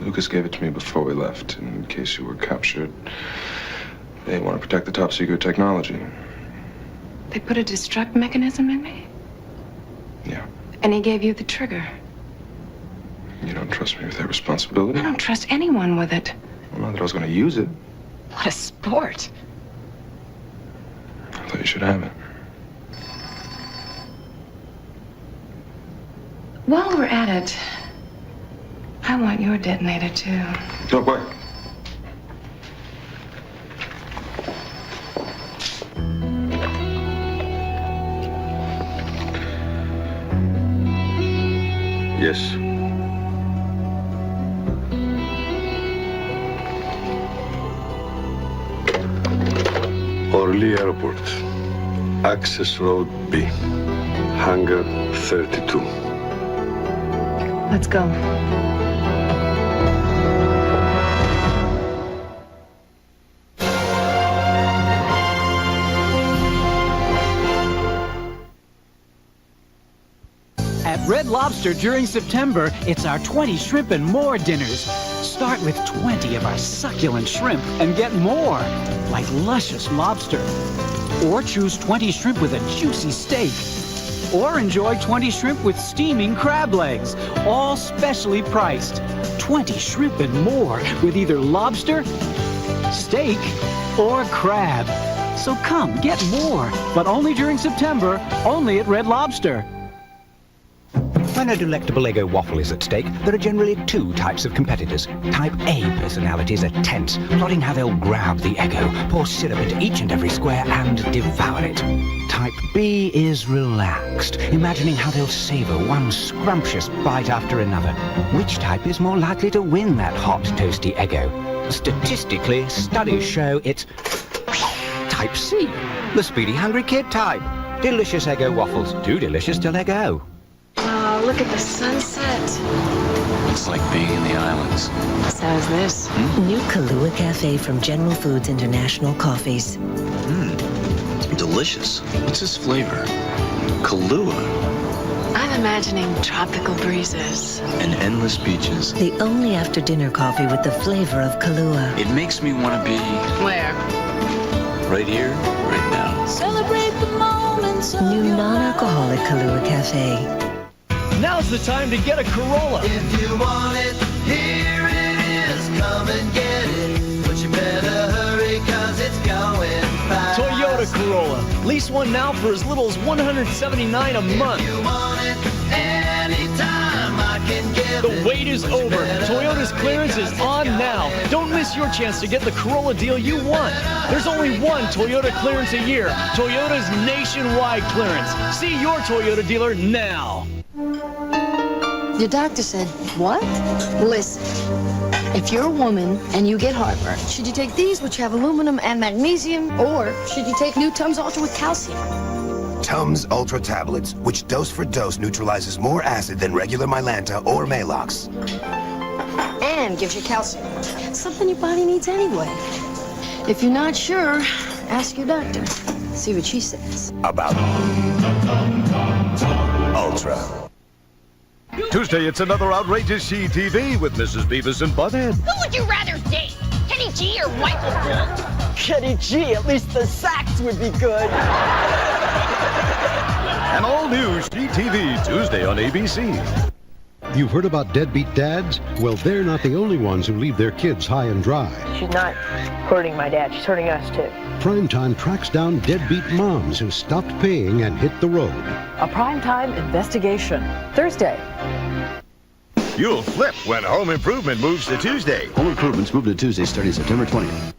Lucas gave it to me before we left, in case you were captured. They want to protect the top secret technology. They put a destruct mechanism in me? Yeah. And he gave you the trigger? You don't trust me with that responsibility? I don't trust anyone with it. Well, not that I was going to use it. What a sport. I thought you should have it. While we're at it, I want your detonator too. Don't worry. Yes. Orly Airport. Access Road B. Hangar 32. Let's go. At Red Lobster during September, it's our 20 shrimp and more dinners. Start with 20 of our succulent shrimp and get more, like luscious lobster. Or choose 20 shrimp with a juicy steak. Or enjoy 20 shrimp with steaming crab legs, all specially priced. 20 shrimp and more with either lobster, steak, or crab. So come, get more, but only during September, only at Red Lobster. When a delectable Eggo waffle is at stake, there are generally two types of competitors. Type A personalities are tense, plotting how they'll grab the Eggo, pour syrup into each and every square, and devour it. Type B is relaxed, imagining how they'll savor one scrumptious bite after another. Which type is more likely to win that hot, toasty Eggo? Statistically, studies show it's Type C, the speedy, hungry kid type. Delicious Eggo waffles, too delicious to let go. Oh, look at the sunset. It's like being in the islands. So is this. New Kahlua Cafe from General Foods International Coffees. Delicious. What's this flavor? Kahlua. I'm imagining tropical breezes. And endless beaches. The only after-dinner coffee with the flavor of Kahlua. It makes me want to be... Where? Right here, right now. Celebrate the moments of New non-alcoholic Kahlua Cafe. Now's the time to get a Corolla. If you want it, here it is. Come and get it. But you better hurry, cause it's going fast. Toyota Corolla. Lease one now for as little as $179 a month. If you want it, anytime I can give it. The wait is over. Toyota's clearance is on now. Don't miss your chance to get the Corolla deal you want. There's only one Toyota clearance a year. Toyota's nationwide clearance. See your Toyota dealer now. Your doctor said, what? Listen, if you're a woman and you get heartburn, should you take these, which have aluminum and magnesium, or should you take new Tums Ultra with calcium? Tums Ultra tablets, which dose for dose neutralizes more acid than regular Mylanta or Maalox. And gives you calcium. Something your body needs anyway. If you're not sure, ask your doctor. See what she says. About Ultra. Tuesday, it's another outrageous CTV with Mrs. Beavis and Butthead. Who would you rather date? Kenny G or Michael Gould? Kenny G, at least the sax would be good. An all-new CTV Tuesday on ABC. You've heard about deadbeat dads? Well, they're not the only ones who leave their kids high and dry. She's not hurting my dad, she's hurting us too. Primetime tracks down deadbeat moms who stopped paying and hit the road. A primetime investigation. Thursday. You'll flip when Home Improvement moves to Tuesday. Home Improvements move to Tuesday starting September 20th.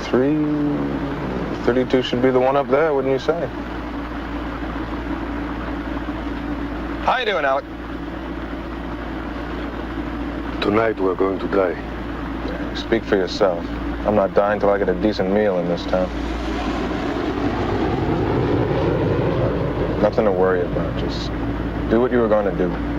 32 should be the one up there, wouldn't you say? How you doing, Alec? Tonight we're going to die. Speak for yourself. I'm not dying till I get a decent meal in this town. Nothing to worry about. Just do what you were going to do.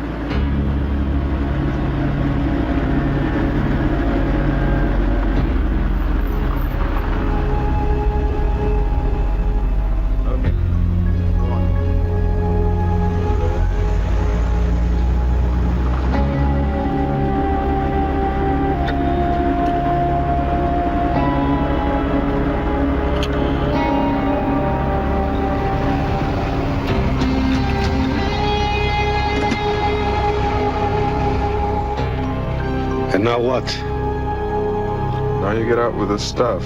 And now what? Now you get out with the stuff.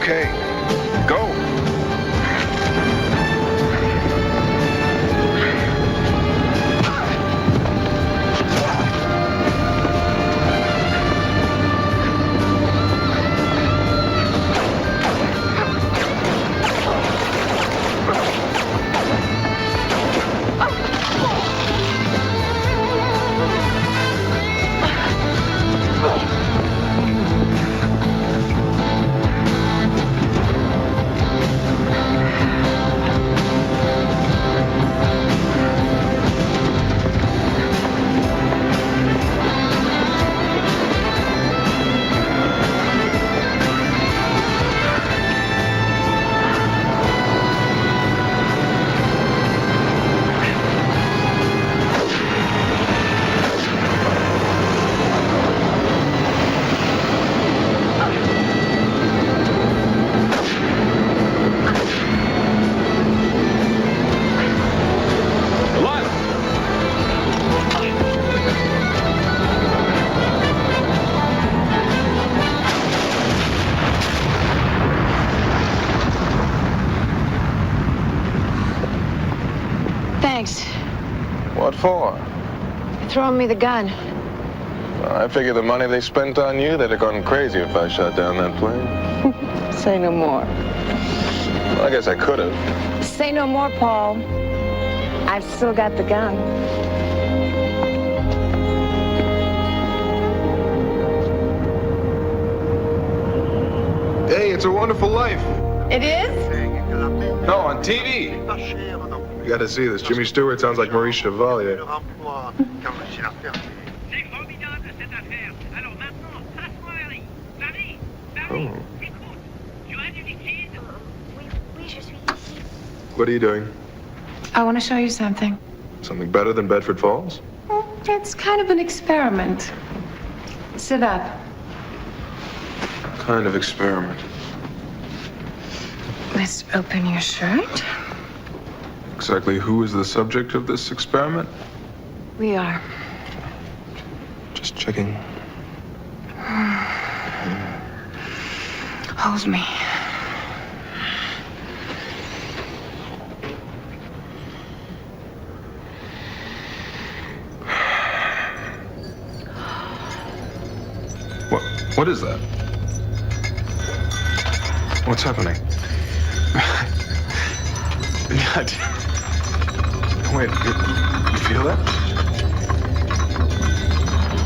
Okay, go. Thanks. What for? Throwing me the gun. I figure the money they spent on you, they'd have gone crazy if I shot down that plane. Say no more. Well, I guess I could have. Say no more, Paul. I've still got the gun. Hey, It's a Wonderful Life. It is? No, on TV. You gotta see this. Jimmy Stewart sounds like Maurice Chevalier. Oh. What are you doing? I want to show you something. Something better than Bedford Falls? It's kind of an experiment. Sit up. Kind of experiment. Let's open your shirt. Exactly who is the subject of this experiment? We are. Just checking. Hold me. What is that? What's happening? Wait, you feel that?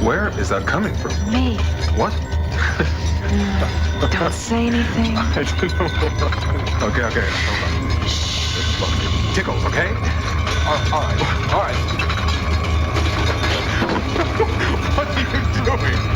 Where is that coming from? Me. What? Don't say anything. I don't know. Okay. Hold on. It tickles, okay? All right. What are you doing?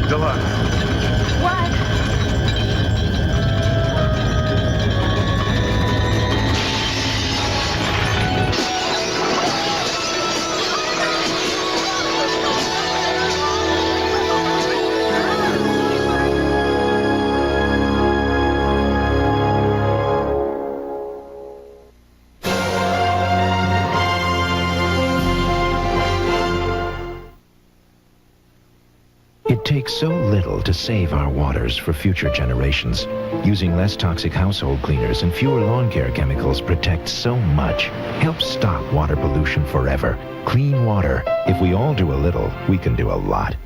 Delilah. What? It takes so little to save our waters for future generations. Using less toxic household cleaners and fewer lawn care chemicals protects so much. Helps stop water pollution forever. Clean water. If we all do a little, we can do a lot.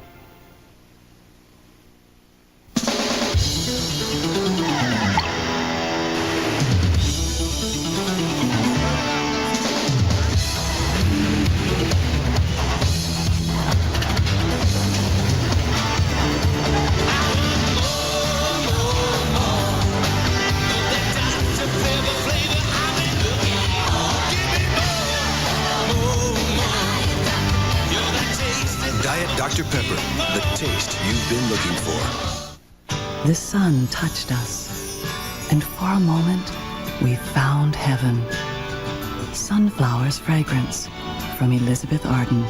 Dr. Pepper, the taste you've been looking for. The sun touched us, and for a moment, we found heaven. Sunflower's fragrance from Elizabeth Arden,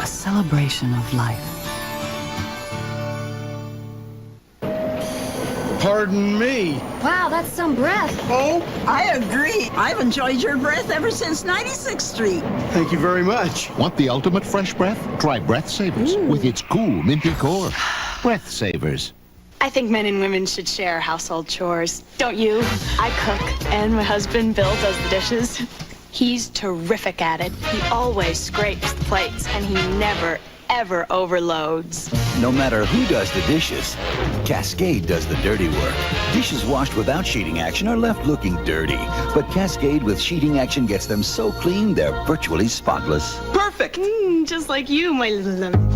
a celebration of life. Pardon me. Wow, that's some breath. Oh, I agree. I've enjoyed your breath ever since 96th Street. Thank you very much. Want the ultimate fresh breath? Try Breath Savers with its cool, minty core. Breath Savers. I think men and women should share household chores. Don't you? I cook, and my husband, Bill, does the dishes. He's terrific at it. He always scrapes the plates, and he never, ever overloads. No matter who does the dishes, Cascade does the dirty work. Dishes washed without sheeting action are left looking dirty, but Cascade with sheeting action gets them so clean they're virtually spotless. Perfect! Just like you, my little lemon.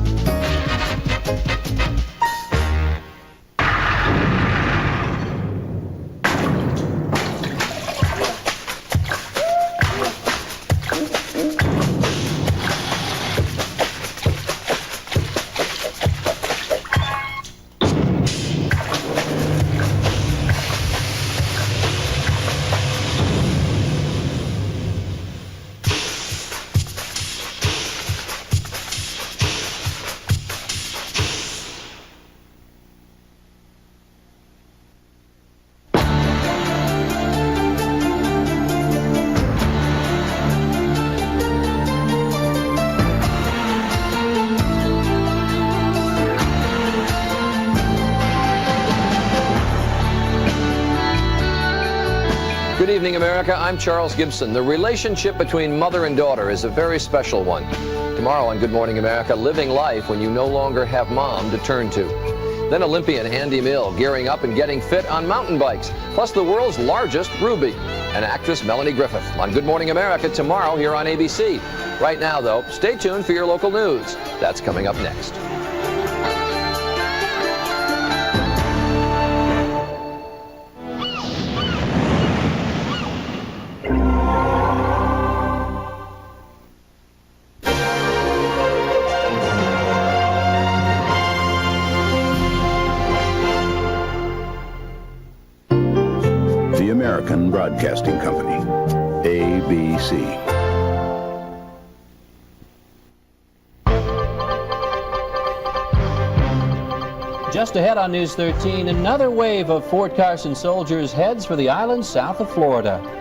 Good evening, America. I'm Charles Gibson. The relationship between mother and daughter is a very special one. Tomorrow on Good Morning America, living life when you no longer have mom to turn to. Then Olympian Andy Mill gearing up and getting fit on mountain bikes, plus the world's largest Ruby, and actress Melanie Griffith on Good Morning America tomorrow here on ABC. Right now, though, stay tuned for your local news. That's coming up next. The American Broadcasting Company, ABC. Just ahead on News 13, another wave of Fort Carson soldiers heads for the island south of Florida.